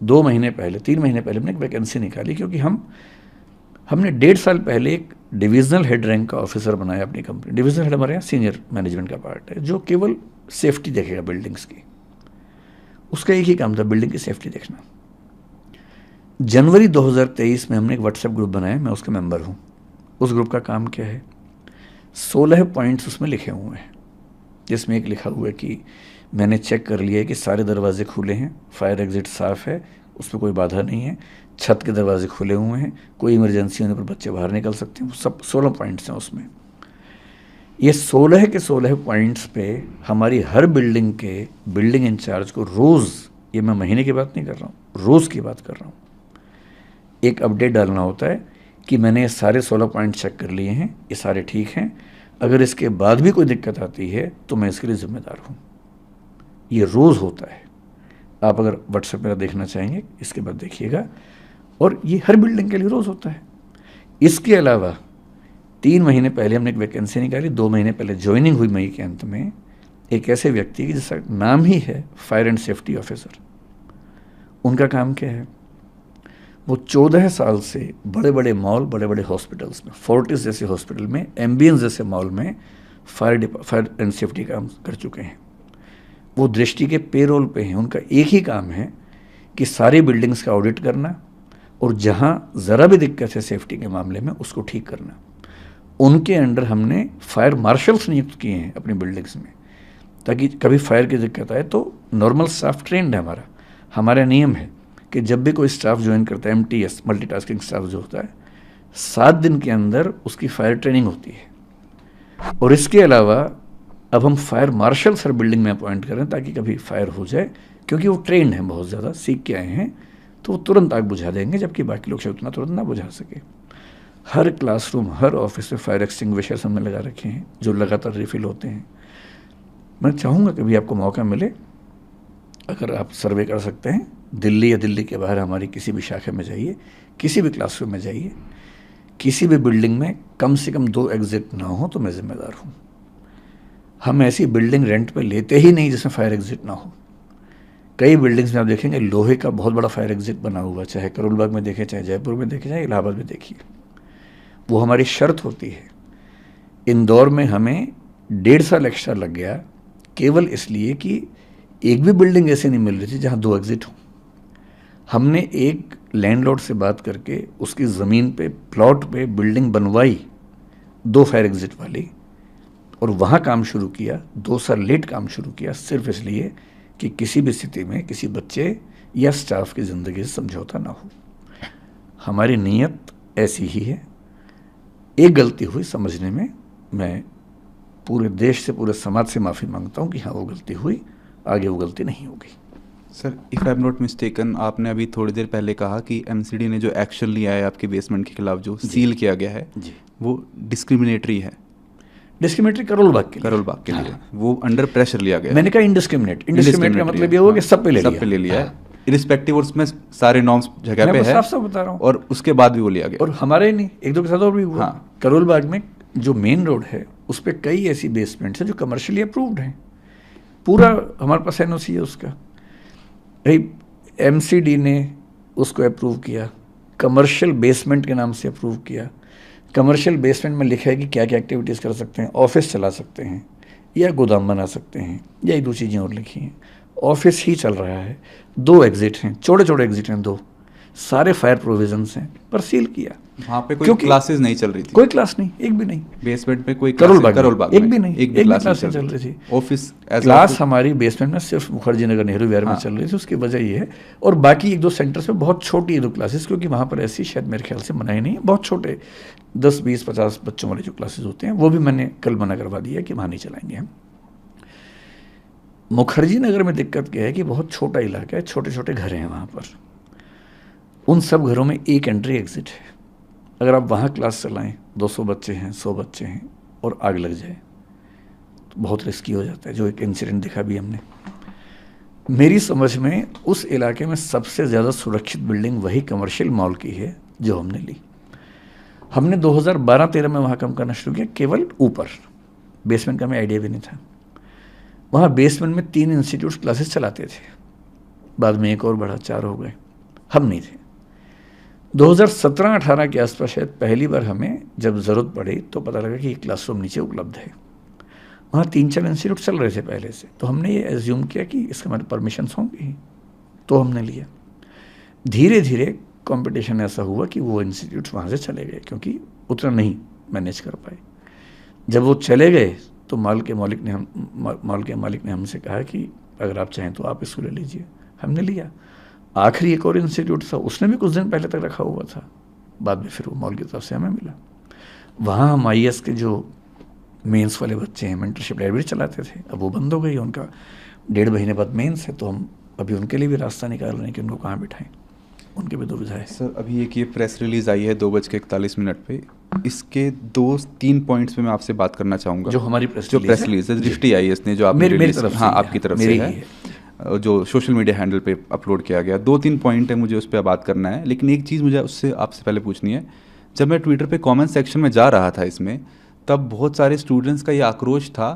2 महीने पहले, 3 महीने पहले हमने एक वैकेंसी निकाली, क्योंकि हमने 1.5 साल पहले एक डिविजनल हेड रैंक का ऑफिसर बनाया अपनी कंपनी। डिविजनल हेड हमारे यहाँ सीनियर मैनेजमेंट का पार्ट है, जो केवल सेफ्टी देखेगा बिल्डिंग्स की। उसका एक ही काम था, बिल्डिंग की सेफ्टी देखना। जनवरी 2023 में हमने एक व्हाट्सएप ग्रुप बनाया, मैं उसका मेंबर हूँ। उस ग्रुप का काम क्या है, 16 पॉइंट्स उसमें लिखे हुए हैं, जिसमें एक लिखा हुआ है कि मैंने चेक कर लिया है कि सारे दरवाजे खुले हैं, फायर एग्जिट साफ़ है, उसमें कोई बाधा नहीं है, छत के दरवाजे खुले हुए हैं, कोई इमरजेंसी होने पर बच्चे बाहर निकल सकते हैं। सब 16 पॉइंट्स हैं उसमें। ये 16 के 16 पॉइंट्स पे हमारी हर बिल्डिंग के बिल्डिंग इंचार्ज को रोज़, ये मैं महीने की बात नहीं कर रहा हूँ, रोज़ की बात कर रहा हूँ, एक अपडेट डालना होता है कि मैंने ये सारे 16 पॉइंट चेक कर लिए हैं, ये सारे ठीक हैं, अगर इसके बाद भी कोई दिक्कत आती है तो मैं इसके लिए ज़िम्मेदार हूँ। ये रोज़ होता है। आप अगर व्हाट्सएप मेरा देखना चाहेंगे, इसके बाद देखिएगा। और ये हर बिल्डिंग के लिए रोज़ होता है। इसके अलावा 3 महीने पहले हमने एक वैकेंसी निकाली, 2 महीने पहले ज्वाइनिंग हुई मई के अंत में, एक ऐसे व्यक्ति की जिसका नाम ही है फायर एंड सेफ्टी ऑफिसर। उनका काम क्या है, वो 14 साल से बड़े बड़े मॉल, बड़े बड़े हॉस्पिटल्स में, फोर्टिस जैसे हॉस्पिटल में, एम्बियंस जैसे मॉल में फायर एंड सेफ्टी काम कर चुके हैं। वो दृष्टि के पेरोल पे हैं। उनका एक ही काम है कि सारी बिल्डिंग्स का ऑडिट करना, और जहाँ ज़रा भी दिक्कत है सेफ्टी के मामले में उसको ठीक करना। उनके अंडर हमने फायर मार्शल्स नियुक्त किए हैं अपनी बिल्डिंग्स में, ताकि कभी फायर की दिक्कत आए तो नॉर्मल स्टाफ ट्रेंड है हमारा नियम है कि जब भी कोई स्टाफ ज्वाइन करता है, MTS मल्टीटास्किंग स्टाफ जो होता है, 7 दिन के अंदर उसकी फायर ट्रेनिंग होती है। और इसके अलावा अब हम फायर मार्शल्स हर बिल्डिंग में अपॉइंट करें, ताकि कभी फायर हो जाए, क्योंकि वो ट्रेंड हैं, बहुत ज़्यादा सीख के आए हैं, तो वो तुरंत आग बुझा देंगे, जबकि बाकी लोग शायद उतना तुरंत ना बुझा सके। हर क्लासरूम, हर ऑफिस में फायर एक्सटिंग्विशर्स हमने लगा रखे हैं, जो लगातार रिफिल होते हैं। मैं चाहूँगा कभी आपको मौका मिले, अगर आप सर्वे कर सकते हैं, दिल्ली या दिल्ली के बाहर हमारी किसी भी शाखा में जाइए, किसी भी क्लासरूम में जाइए, किसी भी बिल्डिंग में कम से कम 2 एग्जिट ना हो तो मैं ज़िम्मेदार हूँ। हम ऐसी बिल्डिंग रेंट पे लेते ही नहीं जिसमें फायर एग्जिट ना हो। कई बिल्डिंग्स में आप देखेंगे लोहे का बहुत बड़ा फायर एग्जिट बना हुआ, चाहे करोल बाग में देखें, चाहे जयपुर में देखें, चाहे इलाहाबाद में देखिए। वो हमारी शर्त होती है। इंदौर में हमें 1.5 साल एक्स्ट्रा लग गया, केवल इसलिए कि एक भी बिल्डिंग ऐसे नहीं मिल रही थी जहाँ 2 एग्जिट हों। हमने एक लैंडलॉर्ड से बात करके उसकी ज़मीन पे, प्लॉट पे बिल्डिंग बनवाई 2 फायर एग्जिट वाली, और वहाँ काम शुरू किया। 2 साल लेट काम शुरू किया, सिर्फ इसलिए कि किसी भी स्थिति में किसी बच्चे या स्टाफ की ज़िंदगी से समझौता ना हो। हमारी नीयत ऐसी ही है। एक गलती हुई समझने में, मैं पूरे देश से, पूरे समाज से माफ़ी मांगता हूँ कि हाँ वो गलती हुई, आगे वो गलती नहीं होगी। Sir, if I am not mistaken, आपने अभी थोड़ी देर पहले कहा कि MCD ने जो एक्शन लिया है आपके बेसमेंट के खिलाफ, जो सील किया गया है जी, वो डिस्क्रिमिनेटरी है। डिस्क्रिमिनेटरी करोल बाग के लिए वो अंडर प्रेशर लिया गया। मैंने कहा इनडिस्क्रिमिनेट का मतलब ये हुआ कि सब पे ले लिया है, इरिस्पेक्टिव, और उसमें सारे नॉर्म्स जगह पे है, साफ साफ बता रहा हूँ, और उसके बाद भी वो लिया गया। और हमारे नहीं, 1-2 के साथ और भी हुआ। हाँ, करोल बाग में जो मेन रोड है उस पर कई ऐसी बेसमेंट्स हैं जो कमर्शियली अप्रूव्ड हैं, पूरा हमारे पास NOC है उसका। भाई MCD ने उसको अप्रूव किया, कमर्शियल बेसमेंट के नाम से अप्रूव किया। कमर्शियल बेसमेंट में लिखा है कि क्या क्या एक्टिविटीज़ कर सकते हैं, ऑफिस चला सकते हैं या गोदाम बना सकते हैं, या एक दो चीज़ें और लिखी हैं। ऑफिस ही चल रहा है, 2 एग्जिट हैं, छोटे छोटे एग्जिट हैं 2, सारे फायर प्रोविजंस हैं, पर सील किया। वहाँ पे कोई क्लासेस नहीं चल रही थी, कोई क्लास नहीं, एक भी नहीं। बेसमेंट में कोई करोल बाग एक भी नहीं, एक भी क्लास नहीं चल रही थी। ऑफिस क्लास हमारी बेसमेंट में सिर्फ मुखर्जी नगर नेहरू विहार में चल रही थी, उसकी वजह ये है। और बाकी 1-2 सेंटर्स में बहुत छोटी 2 क्लासेस, क्योंकि वहाँ पर ऐसी शायद मेरे ख्याल से मनाई नहीं है, बहुत छोटे 10, 20, 50 बच्चों वाले जो क्लासेस होते हैं, वो भी मैंने कल मना करवा दिया कि वहाँ नहीं चलाएंगे हम। मुखर्जी नगर में दिक्कत क्या है कि बहुत छोटा इलाका है, छोटे छोटे घर हैं वहाँ पर, उन सब घरों में एक एंट्री एग्जिट है। अगर आप वहाँ क्लास चलाएं, 200 बच्चे हैं, 100 बच्चे हैं, और आग लग जाए तो बहुत रिस्की हो जाता है, जो एक इंसिडेंट देखा भी हमने। मेरी समझ में उस इलाके में सबसे ज़्यादा सुरक्षित बिल्डिंग वही कमर्शियल मॉल की है जो हमने ली। हमने 2012-13 में वहाँ काम करना शुरू किया, केवल ऊपर, बेसमेंट का हमें आइडिया भी नहीं था। वहाँ बेसमेंट में 3 इंस्टीट्यूट क्लासेस चलाते थे, बाद में एक और बढ़ा, 4 हो गए, हम नहीं थे। 2017-18 के आसपास शायद पहली बार हमें जब ज़रूरत पड़ी तो पता लगा कि एक क्लासरूम नीचे उपलब्ध है। वहाँ 3-4 इंस्टीट्यूट चल रहे थे पहले से, तो हमने ये एज्यूम किया कि इसके हमारे परमिशंस होंगी, तो हमने लिया। धीरे धीरे कंपटीशन ऐसा हुआ कि वो इंस्टीट्यूट वहाँ से चले गए, क्योंकि उतना नहीं मैनेज कर पाए। जब वो चले गए तो मॉल के मालिक ने हमसे कहा कि अगर आप चाहें तो आप इसको ले लीजिए। हमने लिया। आखिरी एक और इंस्टीट्यूट था, उसने भी कुछ दिन पहले तक रखा हुआ था, बाद में फिर वो मॉल की तरफ से हमें मिला। वहाँ हम IAS के जो मेंस वाले बच्चे हैं, मेंटरशिप लाइब्रेरी चलाते थे, अब वो बंद हो गई, उनका 1.5 महीने बाद मेंस है, तो हम अभी उनके लिए भी रास्ता निकाल रहे हैं कि उनको कहाँ बिठाएं, उनकी भी दुविधा है। सर अभी एक ये प्रेस रिलीज़ आई है 2:41 पे, इसके 2-3 पॉइंट्स पे मैं आपसे बात करना चाहूँगा। जो हमारी प्रेस रिलीज है दृष्टि IAS ने, जो आपने मेरी तरफ से, हाँ आपकी तरफ से है, जो सोशल मीडिया हैंडल पे अपलोड किया गया। 2-3 पॉइंट है, मुझे उस पर बात करना है, लेकिन एक चीज़ मुझे उससे आपसे पहले पूछनी है। जब मैं ट्विटर पे कमेंट सेक्शन में जा रहा था इसमें, तब बहुत सारे स्टूडेंट्स का ये आक्रोश था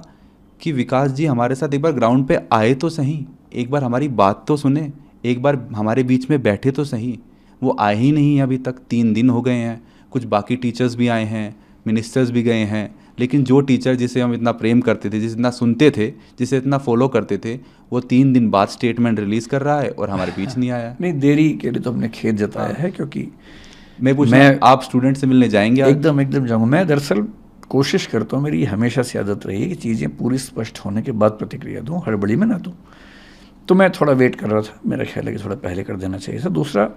कि विकास जी हमारे साथ एक बार ग्राउंड पे आए तो सही, एक बार हमारी बात तो सुने, एक बार हमारे बीच में बैठे तो सही। वो आए ही नहीं अभी तक, 3 दिन हो गए हैं। कुछ बाकी टीचर्स भी आए हैं, मिनिस्टर्स भी गए हैं, लेकिन जो टीचर जिसे हम इतना प्रेम करते थे, जिसे इतना सुनते थे, जिसे इतना फॉलो करते थे, वो 3 दिन बाद स्टेटमेंट रिलीज़ कर रहा है और हमारे बीच नहीं आया। नहीं, देरी के लिए तो हमने खेद जताया है, क्योंकि मैं आप स्टूडेंट से मिलने जाएंगे? एकदम जाऊँगा। मैं दरअसल कोशिश करता हूँ, मेरी हमेशा से आदत रही है कि चीज़ें पूरी स्पष्ट होने के बाद प्रतिक्रिया दूँ, हड़बड़ी में ना दूँ। तो मैं थोड़ा वेट कर रहा था, मेरा ख्याल है कि थोड़ा पहले कर देना चाहिए था। दूसरा,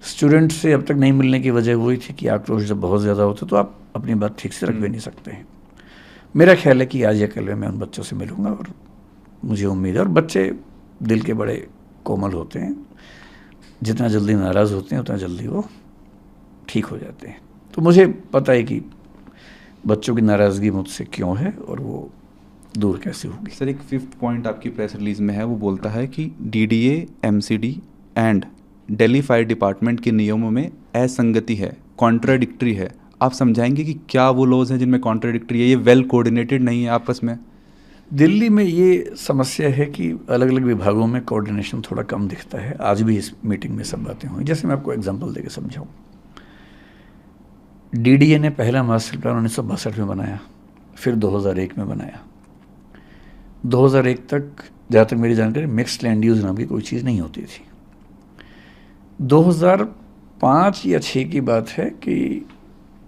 स्टूडेंट से अब तक नहीं मिलने की वजह वही थी कि आक्रोश जब बहुत ज़्यादा होता तो आप अपनी बात ठीक से रख भी नहीं सकते हैं। मेरा ख्याल है कि आज या कल में मैं उन बच्चों से मिलूँगा, और मुझे उम्मीद है, और बच्चे दिल के बड़े कोमल होते हैं, जितना जल्दी नाराज़ होते हैं उतना जल्दी वो ठीक हो जाते हैं। तो मुझे पता है कि बच्चों की नाराज़गी मुझसे क्यों है और वो दूर कैसे होगी। सर एक 5th पॉइंट आपकी प्रेस रिलीज में है, वो बोलता है कि DDA, MCD and Delhi fire department के नियमों में असंगति है, कॉन्ट्राडिक्टरी है। आप समझाएंगे कि क्या वो लॉज हैं जिनमें कॉन्ट्राडिक्टरी है, ये वेल कोऑर्डिनेटेड नहीं है आपस में? दिल्ली में ये समस्या है कि अलग अलग विभागों में कोऑर्डिनेशन थोड़ा कम दिखता है। आज भी इस मीटिंग में सब बातें हुई। जैसे मैं आपको एग्जांपल देके समझाऊँ, DDA ने पहला मास्टर प्लान 1962 में बनाया, फिर 2001 में बनाया। 2001 तक, जहाँ तक मेरी जानकारी, मिक्स्ड लैंड यूज़ नाम की कोई चीज़ नहीं होती थी। 2005 या 6 की बात है कि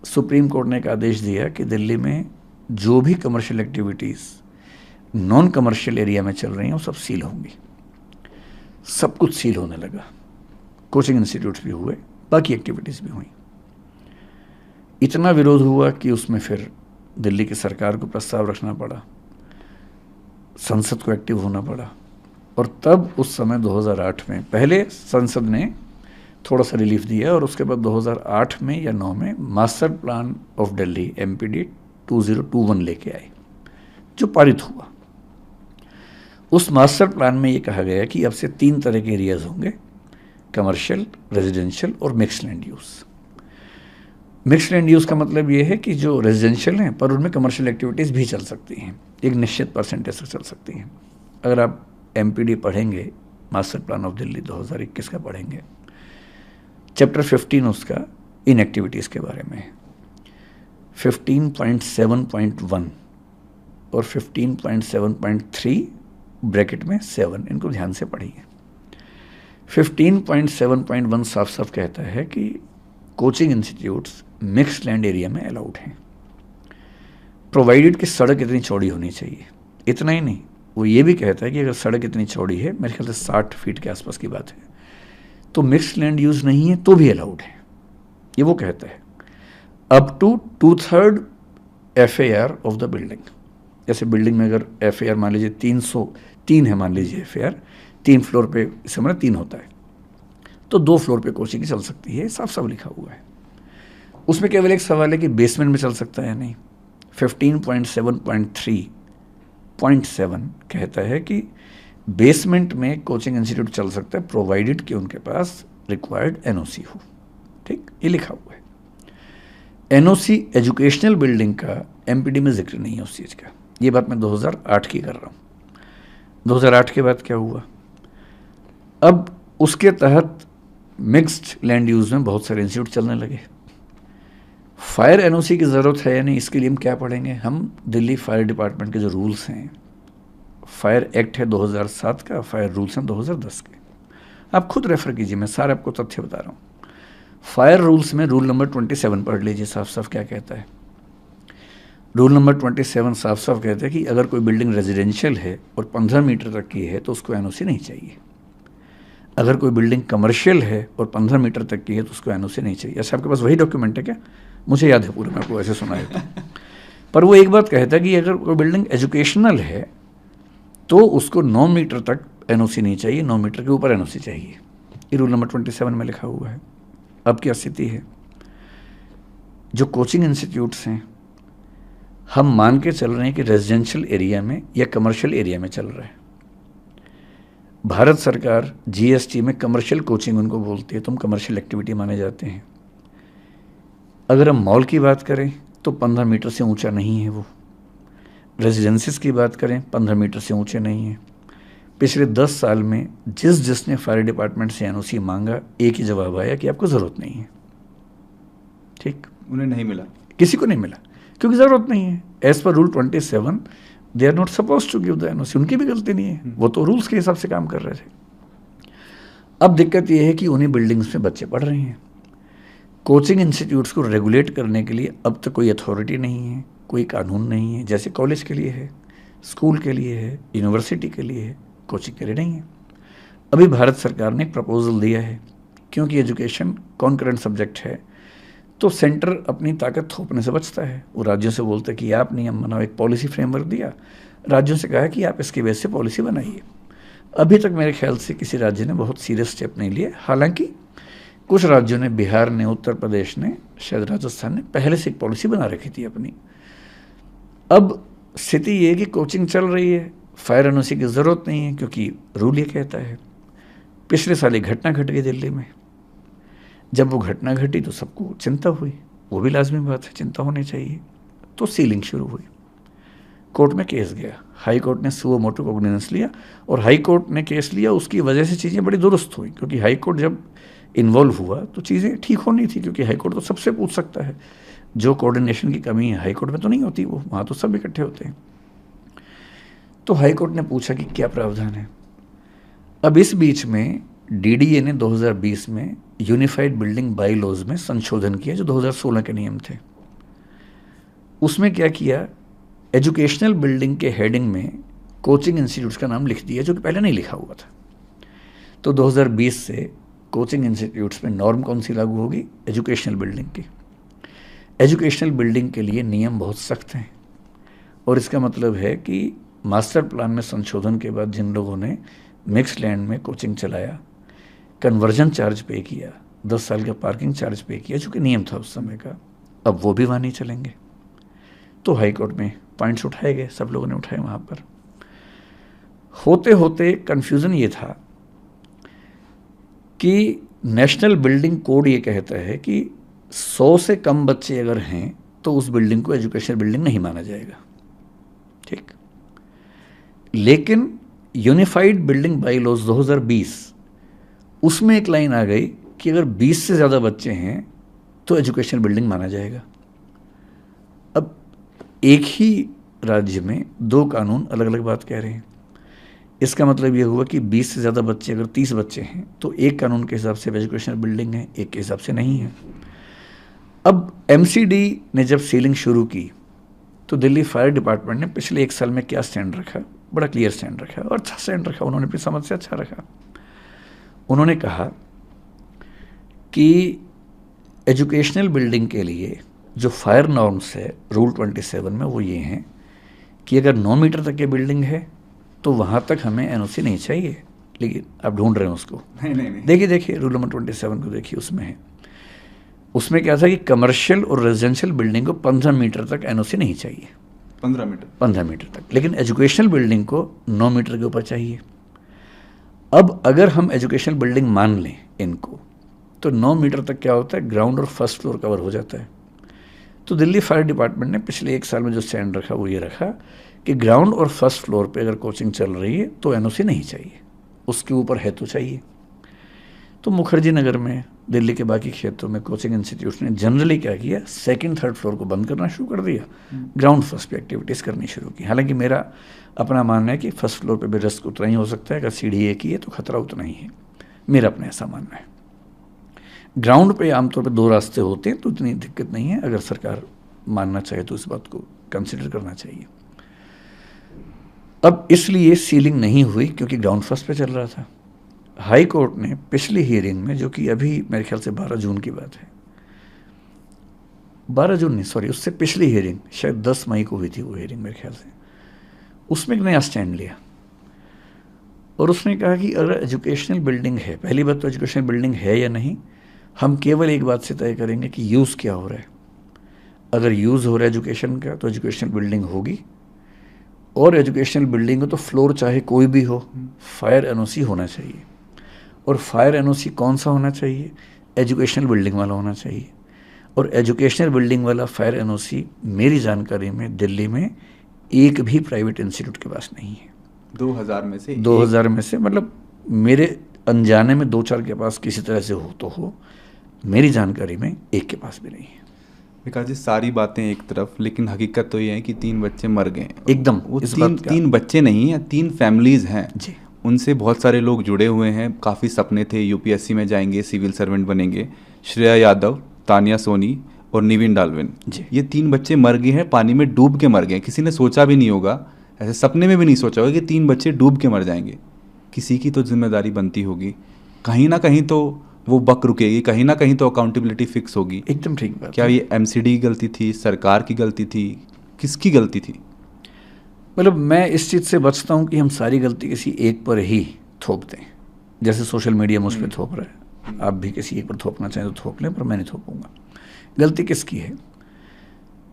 सुप्रीम कोर्ट ने एक आदेश दिया कि दिल्ली में जो भी commercial activities non commercial area में चल रही हैं वो सब सील होंगी। सब कुछ सील होने लगा, कोचिंग इंस्टीट्यूट्स भी हुए, बाकी एक्टिविटीज़ भी हुई। इतना विरोध हुआ कि उसमें फिर दिल्ली की सरकार को प्रस्ताव रखना पड़ा, संसद को एक्टिव होना पड़ा, और तब उस समय 2008 में पहले संसद ने थोड़ा सा रिलीफ दिया, और उसके बाद 2008 में या 9 में master plan of Delhi MPD 2021 लेके आए, जो पारित हुआ। उस मास्टर प्लान में ये कहा गया कि अब से 3 तरह के एरियाज होंगे, कमर्शियल, रेजिडेंशियल और mixed land use. Mixed land use का मतलब ये है कि जो रेजिडेंशियल हैं पर उनमें कमर्शियल एक्टिविटीज़ भी चल सकती हैं, एक निश्चित परसेंटेज तक चल सकती हैं। अगर आप MPD पढ़ेंगे, मास्टर प्लान ऑफ दिल्ली 2021 का पढ़ेंगे, चैप्टर 15 उसका इनएक्टिविटीज़ के बारे में है। 15.7.1 और 15.7.3 ब्रैकेट में 7, इनको ध्यान से पढ़िए। 15.7.1 साफ साफ कहता है कि coaching institutes mixed land area में अलाउड हैं, प्रोवाइडेड कि सड़क इतनी चौड़ी होनी चाहिए। इतना ही नहीं, वो ये भी कहता है कि अगर सड़क इतनी चौड़ी है, मेरे ख्याल से 60 फीट के आसपास की बात है, तो मिक्स्ड लैंड यूज नहीं है तो भी अलाउड है, ये वो कहता है। Up to 2/3 FAR of the building. जैसे बिल्डिंग में अगर FAR मान लीजिए 303 है, मान लीजिए FAR 3 फ्लोर पे, इस समय 3 होता है, तो 2 फ्लोर पे कोचिंग चल सकती है, साफ साफ लिखा हुआ है। उसमें केवल एक सवाल है कि बेसमेंट में चल सकता है या नहीं। 15.7.3.7 कहता है कि बेसमेंट में कोचिंग इंस्टीट्यूट चल सकता है प्रोवाइडेड कि उनके पास रिक्वायर्ड NOC हो। ठीक, ये लिखा हुआ है। NOC एजुकेशनल बिल्डिंग का MPD में जिक्र नहीं है उस चीज़ का। ये बात मैं 2008 की कर रहा हूँ। 2008 के बाद क्या हुआ, अब उसके तहत मिक्स्ड लैंड यूज में बहुत सारे इंस्टीट्यूट चलने लगे। फायर NOC की ज़रूरत है या नहीं, इसके लिए हम क्या पढ़ेंगे, हम दिल्ली फायर डिपार्टमेंट के जो रूल्स हैं, फायर एक्ट है 2007 का, फायर रूल्स हैं 2010 के, आप खुद रेफर कीजिए, मैं सारे आपको तथ्य बता रहा हूँ। फायर रूल्स में रूल नंबर 27 पढ़ लीजिए, साफ साफ क्या कहता है। रूल नंबर 27 साफ साफ कहता है कि अगर कोई बिल्डिंग रेजिडेंशियल है और 15 मीटर तक की है तो उसको NOC नहीं चाहिए। अगर कोई बिल्डिंग कमर्शियल है और 15 मीटर तक की है तो उसको NOC नहीं चाहिए। ऐसे आपके पास वही डॉक्यूमेंट है क्या? मुझे याद है पूरा, मैं आपको ऐसे सुनाया था। पर वो एक बात कहता है कि अगर कोई बिल्डिंग एजुकेशनल है तो उसको 9 मीटर तक NOC नहीं चाहिए, 9 मीटर के ऊपर NOC चाहिए। ये रूल नंबर 27 में लिखा हुआ है। अब क्या स्थिति है, जो कोचिंग इंस्टीट्यूट्स हैं, हम मान के चल रहे हैं कि रेजिडेंशियल एरिया में या कमर्शियल एरिया में चल रहा है। भारत सरकार GST में कमर्शियल कोचिंग उनको बोलती है, तुम कमर्शियल एक्टिविटी माने जाते हैं। अगर हम मॉल की बात करें तो 15 मीटर से ऊंचा नहीं है वो। रेजिडेंसीज की बात करें 15 मीटर से ऊंचे नहीं है। पिछले 10 साल में जिसने फायर डिपार्टमेंट से NOC मांगा, एक ही जवाब आया कि आपको ज़रूरत नहीं है। ठीक, उन्हें नहीं मिला, किसी को नहीं मिला क्योंकि ज़रूरत नहीं है। As per rule 27 they are not suppose to give the NOC। उनकी भी गलती नहीं है, वो तो रूल्स के हिसाब से काम कर रहे थे। अब दिक्कत ये है कि उन्हीं बिल्डिंग्स में बच्चे पढ़ रहे हैं। कोचिंग इंस्टीट्यूट्स को रेगुलेट करने के लिए अब तक कोई अथॉरिटी नहीं है, कोई कानून नहीं है। जैसे कॉलेज के लिए है, स्कूल के लिए है, यूनिवर्सिटी के लिए है, कोचिंग के लिए नहीं है। अभी भारत सरकार ने एक प्रपोजल दिया है, क्योंकि एजुकेशन कॉन्करेंट सब्जेक्ट है तो सेंटर अपनी ताकत थोपने से बचता है। वो राज्यों से बोलते हैं कि आप नियम बनाओ, एक पॉलिसी फ्रेमवर्क दिया, राज्यों से कहा कि आप इसके बेस से पॉलिसी बनाइए। अभी तक मेरे ख्याल से किसी राज्य ने बहुत सीरियस स्टेप नहीं लिए। हालांकि कुछ राज्यों ने, बिहार ने, उत्तर प्रदेश ने, शायद राजस्थान ने पहले से एक पॉलिसी बना रखी थी अपनी। अब स्थिति ये कि कोचिंग चल रही है, फायर NOC की ज़रूरत नहीं है क्योंकि रूल ये कहता है। पिछले साल एक घटना घट गई दिल्ली में। जब वो घटना घटी तो सबको चिंता हुई, वो भी लाजमी बात है, चिंता होनी चाहिए। तो सीलिंग शुरू हुई, कोर्ट में केस गया, हाई कोर्ट ने सुओ मोटो कॉग्निजेंस लिया और हाई कोर्ट ने केस लिया। उसकी वजह से चीज़ें बड़ी दुरुस्त हुई, क्योंकि हाई कोर्ट जब इन्वॉल्व हुआ तो चीज़ें ठीक होनी थी, क्योंकि हाई कोर्ट तो सबसे पूछ सकता है। जो कोऑर्डिनेशन की कमी है हाई कोर्ट में तो नहीं होती, वो वहाँ तो सब इकट्ठे होते हैं। तो हाई कोर्ट ने पूछा कि क्या प्रावधान है। अब इस बीच में DDA ने 2020 में यूनिफाइड बिल्डिंग बाई लॉज में संशोधन किया, जो 2016 के नियम थे। उसमें क्या किया, एजुकेशनल बिल्डिंग के हेडिंग में कोचिंग इंस्टीट्यूट्स का नाम लिख दिया, जो कि पहले नहीं लिखा हुआ था। तो 2020 से कोचिंग इंस्टीट्यूट्स में नॉर्म कौन सी लागू होगी, एजुकेशनल बिल्डिंग की। एजुकेशनल बिल्डिंग के लिए नियम बहुत सख्त हैं और इसका मतलब है कि मास्टर प्लान में संशोधन के बाद जिन लोगों ने मिक्स लैंड में कोचिंग चलाया, कन्वर्जन चार्ज पे किया, 10 साल का पार्किंग चार्ज पे किया, जो कि नियम था उस समय का, अब वो भी वहाँ नहीं चलेंगे। तो हाई कोर्ट में पॉइंट्स उठाए गए, सब लोगों ने उठाए। वहाँ पर होते होते कन्फ्यूज़न ये था कि नेशनल बिल्डिंग कोड ये कहता है कि 100 से कम बच्चे अगर हैं तो उस बिल्डिंग को एजुकेशनल बिल्डिंग नहीं माना जाएगा। ठीक, लेकिन यूनिफाइड बिल्डिंग बाई लॉज 2020 उसमें एक लाइन आ गई कि अगर 20 से ज़्यादा बच्चे हैं तो एजुकेशनल बिल्डिंग माना जाएगा। अब एक ही राज्य में दो कानून अलग अलग बात कह रहे हैं। इसका मतलब ये हुआ कि 20 से ज़्यादा बच्चे, अगर 30 बच्चे हैं तो एक कानून के हिसाब से एजुकेशनल बिल्डिंग है, एक के हिसाब से नहीं है। अब एमसीडी ने जब सीलिंग शुरू की तो दिल्ली फायर डिपार्टमेंट ने पिछले 1 साल में क्या स्टैंड रखा, बड़ा क्लियर स्टैंड रखा और अच्छा स्टैंड रखा। उन्होंने अपनी समझ से अच्छा रखा। उन्होंने कहा कि एजुकेशनल बिल्डिंग के लिए जो फायर नॉर्म्स है रूल 27 में वो ये हैं कि अगर 9 मीटर तक की बिल्डिंग है तो वहाँ तक हमें एनओसी नहीं चाहिए। लेकिन आप ढूंढ रहे हैं उसको, नहीं। देखिए रूल नंबर 27 को देखिए, उसमें है, उसमें क्या था कि कमर्शियल और रेजिडेंशियल बिल्डिंग को 15 मीटर तक एनओसी नहीं चाहिए। 15 मीटर तक, लेकिन एजुकेशनल बिल्डिंग को 9 मीटर के ऊपर चाहिए। अब अगर हम एजुकेशनल बिल्डिंग मान लें इनको, तो 9 मीटर तक क्या होता है, ग्राउंड और फर्स्ट फ्लोर कवर हो जाता है। तो दिल्ली फायर डिपार्टमेंट ने पिछले 1 साल में जो स्टैंड रखा वो ये रखा कि ग्राउंड और फर्स्ट फ्लोर पे अगर कोचिंग चल रही है तो एनओसी नहीं चाहिए, उसके ऊपर है तो चाहिए। तो मुखर्जी नगर में, दिल्ली के बाकी क्षेत्रों में कोचिंग इंस्टीट्यूट ने जनरली क्या किया, 2nd 3rd फ्लोर को बंद करना शुरू कर दिया, ग्राउंड फर्स्ट पे एक्टिविटीज़ करनी शुरू की। हालांकि मेरा अपना मानना है कि फर्स्ट फ्लोर पे भी रिस्क उतना ही हो सकता है, अगर सीढ़ी एक ही है तो खतरा उतना ही है, मेरा अपना ऐसा मानना है। ग्राउंड पे आमतौर पे 2 रास्ते होते हैं तो इतनी दिक्कत नहीं है। अगर सरकार मानना चाहे तो इस बात को कंसिडर करना चाहिए। अब इसलिए सीलिंग नहीं हुई क्योंकि ग्राउंड फर्स्ट पे चल रहा था। हाई कोर्ट ने पिछली हियरिंग में, जो कि अभी मेरे ख्याल से 12 जून की बात है, 12 जून नहीं सॉरी, उससे पिछली हियरिंग शायद 10 मई को हुई थी वो हियरिंग मेरे ख्याल से, उसमें एक नया स्टैंड लिया और उसने कहा कि अगर एजुकेशनल बिल्डिंग है, पहली बात तो एजुकेशनल बिल्डिंग है या नहीं, हम केवल एक बात से तय करेंगे कि यूज़ क्या हो रहा है। अगर यूज़ हो रहा है एजुकेशन का तो एजुकेशनल बिल्डिंग होगी, और एजुकेशनल बिल्डिंग हो तो फ्लोर चाहे कोई भी हो, फायर एनओसी होना चाहिए। और फायर एनओसी कौन सा होना चाहिए, एजुकेशनल बिल्डिंग वाला होना चाहिए। और एजुकेशनल बिल्डिंग वाला फायर एनओसी मेरी जानकारी में दिल्ली में एक भी प्राइवेट इंस्टीट्यूट के पास नहीं है। 2000 में से मतलब मेरे अनजाने में 2-4 के पास किसी तरह से हो तो हो, मेरी जानकारी में एक के पास भी नहीं है। विकास जी, सारी बातें एक तरफ, लेकिन हकीकत तो ये है कि 3 बच्चे मर गए एकदम। वो 3 बच्चे नहीं हैं, 3 फैमिलीज हैं जी। उनसे बहुत सारे लोग जुड़े हुए हैं। काफ़ी सपने थे, यूपीएससी में जाएंगे, सिविल सर्वेंट बनेंगे। श्रेया यादव, तानिया सोनी और निविन डाल्विन, ये 3 बच्चे मर गए हैं, पानी में डूब के मर गए। किसी ने सोचा भी नहीं होगा, ऐसे सपने में भी नहीं सोचा होगा कि 3 बच्चे डूब के मर जाएंगे। किसी की तो जिम्मेदारी बनती होगी, कहीं ना कहीं तो वो बक रुकेगी, कहीं ना कहीं तो अकाउंटेबिलिटी फिक्स होगी। एकदम ठीक बात। क्या ये एमसीडी की गलती थी, सरकार की गलती थी, किसकी गलती थी? मतलब मैं इस चीज़ से बचता हूँ कि हम सारी गलती किसी एक पर ही थोप दें। जैसे सोशल मीडिया मुझ पर थोप रहा है, आप भी किसी एक पर थोपना चाहें तो थोप लें, पर मैं नहीं थोपूंगा। गलती किसकी है?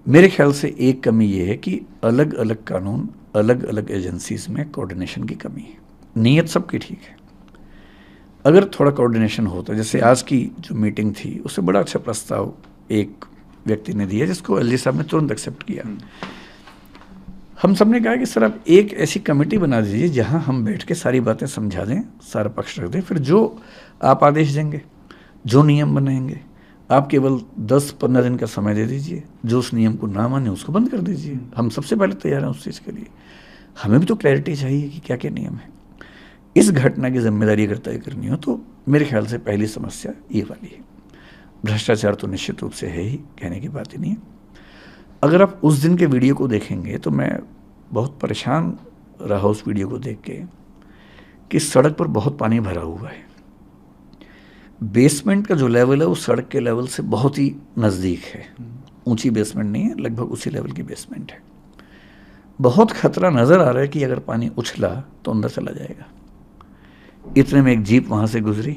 मेरे ख्याल से एक कमी ये है कि अलग अलग कानून, अलग अलग एजेंसीज में कोऑर्डिनेशन की कमी है। नीयत सबकी ठीक है, अगर थोड़ा कोऑर्डिनेशन होता, जैसे आज की जो मीटिंग थी उससे बड़ा अच्छा प्रस्ताव एक व्यक्ति ने दिया जिसको एलजी साहब ने तुरंत एक्सेप्ट किया। हम सब ने कहा कि सर आप एक ऐसी कमेटी बना दीजिए जहां हम बैठ के सारी बातें समझा दें, सारा पक्ष रख दें, फिर जो आप आदेश देंगे, जो नियम बनाएंगे, आप केवल 10-15 दिन का समय दे दीजिए। जो उस नियम को ना माने उसको बंद कर दीजिए। हम सबसे पहले तैयार हैं उस चीज़ के लिए। हमें भी तो क्लैरिटी चाहिए कि क्या क्या नियम है। इस घटना की जिम्मेदारी अगर तय करनी हो तो मेरे ख्याल से पहली समस्या ये वाली है। भ्रष्टाचार तो निश्चित रूप से है ही, कहने की बात ही नहीं है। अगर आप उस दिन के वीडियो को देखेंगे तो मैं बहुत परेशान रहा उस वीडियो को देख के कि सड़क पर बहुत पानी भरा हुआ है। बेसमेंट का जो लेवल है वो सड़क के लेवल से बहुत ही नज़दीक है। ऊंची बेसमेंट नहीं है, लगभग उसी लेवल की बेसमेंट है। बहुत खतरा नज़र आ रहा है कि अगर पानी उछला तो अंदर चला जाएगा। इतने में एक जीप वहाँ से गुजरी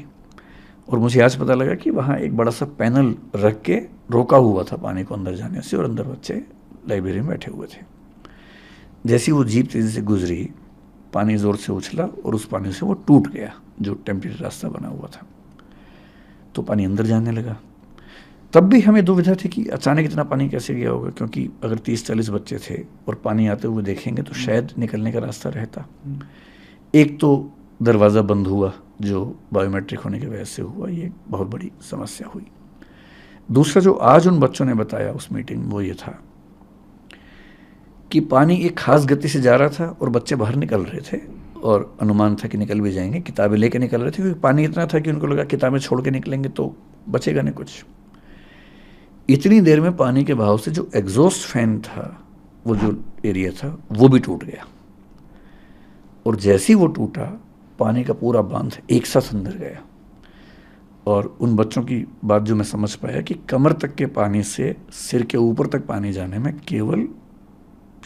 और मुझे आज पता लगा कि वहाँ एक बड़ा सा पैनल रख के रोका हुआ था पानी को अंदर जाने से, और अंदर बच्चे लाइब्रेरी में बैठे हुए थे। जैसी वो जीप तेज़ी से गुजरी, पानी ज़ोर से उछला और उस पानी से वो टूट गया जो टेम्परेरी रास्ता बना हुआ था, तो पानी अंदर जाने लगा। तब भी हमें दुविधा थी कि अचानक इतना पानी कैसे गया होगा, क्योंकि अगर 30-40 बच्चे थे और पानी आते हुए देखेंगे तो शायद निकलने का रास्ता रहता। एक तो दरवाज़ा बंद हुआ जो बायोमेट्रिक होने की वजह से हुआ, ये बहुत बड़ी समस्या हुई। दूसरा जो आज उन बच्चों ने बताया उस मीटिंग में, वो ये था कि पानी एक खास गति से जा रहा था और बच्चे बाहर निकल रहे थे, और अनुमान था कि निकल भी जाएंगे, किताबें लेके निकल रहे थे, क्योंकि पानी इतना था कि उनको लगा किताबें छोड़ के निकलेंगे तो बचेगा नहीं कुछ। इतनी देर में पानी के बहाव से जो एग्जॉस्ट फैन था, वो जो एरिया था, वो भी टूट गया, और जैसे ही वो टूटा पानी का पूरा बांध एक साथ अंदर गया। और उन बच्चों की बात जो मैं समझ पाया कि कमर तक के पानी से सिर के ऊपर तक पानी जाने में केवल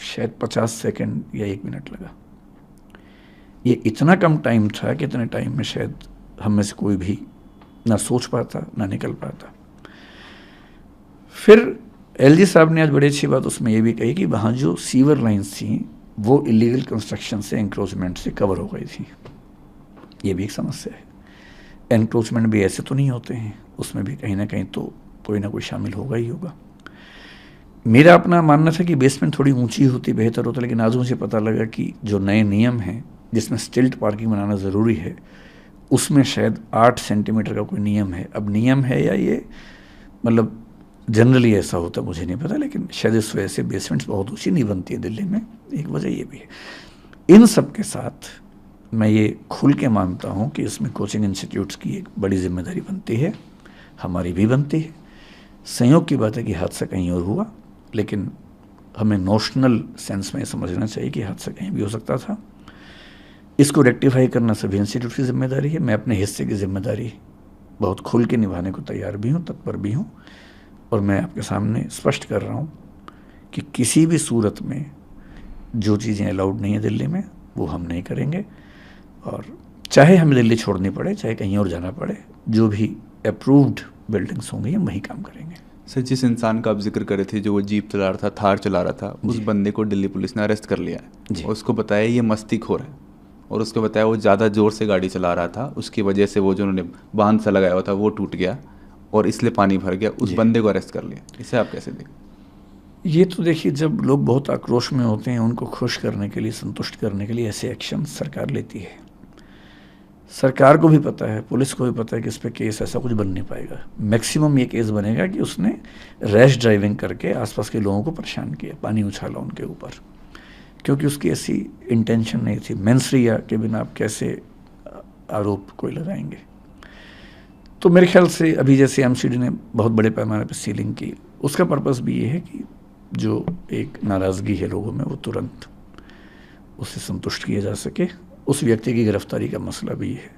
शायद 50 सेकंड या 1 मिनट लगा। ये इतना कम टाइम था कि इतने टाइम में शायद हम में से कोई भी ना सोच पाता ना निकल पाता। फिर एलजी साहब ने आज बड़ी अच्छी बात उसमें ये भी कही कि वहाँ जो सीवर लाइन्स थी वो इलीगल कंस्ट्रक्शन से, एंक्रोचमेंट से कवर हो गई थी। ये भी एक समस्या है। एनक्रोचमेंट भी ऐसे तो नहीं होते हैं, उसमें भी कहीं ना कहीं तो कोई ना कोई शामिल होगा ही होगा। मेरा अपना मानना था कि बेसमेंट थोड़ी ऊंची होती बेहतर होता, लेकिन आज मुझे पता लगा कि जो नए नियम हैं जिसमें स्टिल्ट पार्किंग बनाना ज़रूरी है, उसमें शायद 8 सेंटीमीटर का कोई नियम है। अब नियम है या ये मतलब जनरली ऐसा होता मुझे नहीं पता, लेकिन शायद इस वजह से बेसमेंट्स बहुत ऊँची नहीं बनती है दिल्ली में, एक वजह ये भी है। इन सब के साथ मैं ये खुल के मानता हूँ कि इसमें कोचिंग इंस्टीट्यूट्स की एक बड़ी जिम्मेदारी बनती है, हमारी भी बनती है। संयोग की बात है कि हादसा कहीं और हुआ, लेकिन हमें नोशनल सेंस में समझना चाहिए कि हादसा कहीं भी हो सकता था। इसको रेक्टिफाई करना सभी इंस्टीट्यूट की जिम्मेदारी है। मैं अपने हिस्से की जिम्मेदारी बहुत खुल के निभाने को तैयार भी हूँ, तत्पर भी हूँ, और मैं आपके सामने स्पष्ट कर रहा हूँ कि किसी भी सूरत में जो चीज़ें अलाउड नहीं है दिल्ली में, वो हम नहीं करेंगे। और चाहे हमें दिल्ली छोड़नी पड़े, चाहे कहीं और जाना पड़े, जो भी अप्रूव्ड बिल्डिंग्स होंगी हम वहीं काम करेंगे। सर, जिस इंसान का आप जिक्र कर रहे थे जो वो जीप चला रहा था, थार चला रहा था, उस बंदे को दिल्ली पुलिस ने अरेस्ट कर लिया है। उसको बताया ये मस्तीखोर है, और उसको बताया वो ज़्यादा ज़ोर से गाड़ी चला रहा था, उसकी वजह से वो जो उन्होंने बांध सा लगाया हुआ था वो टूट गया और इसलिए पानी भर गया। उस बंदे को अरेस्ट कर लिया। इसे आप कैसे देखें? ये तो देखिए, जब लोग बहुत आक्रोश में होते हैं, उनको खुश करने के लिए, संतुष्ट करने के लिए ऐसे एक्शन सरकार लेती है। सरकार को भी पता है, पुलिस को भी पता है कि इस पर केस ऐसा कुछ बन नहीं पाएगा। मैक्सिमम ये केस बनेगा कि उसने रैश ड्राइविंग करके आसपास के लोगों को परेशान किया, पानी उछाला उनके ऊपर, क्योंकि उसकी ऐसी इंटेंशन नहीं थी। मेंसरिया के बिना आप कैसे आरोप कोई लगाएंगे? तो मेरे ख्याल से अभी जैसे एमसीडी ने बहुत बड़े पैमाने पर सीलिंग की, उसका पर्पस भी ये है कि जो एक नाराज़गी है लोगों में वो तुरंत उससे संतुष्ट किया जा सके। उस व्यक्ति की गिरफ्तारी का मसला भी है।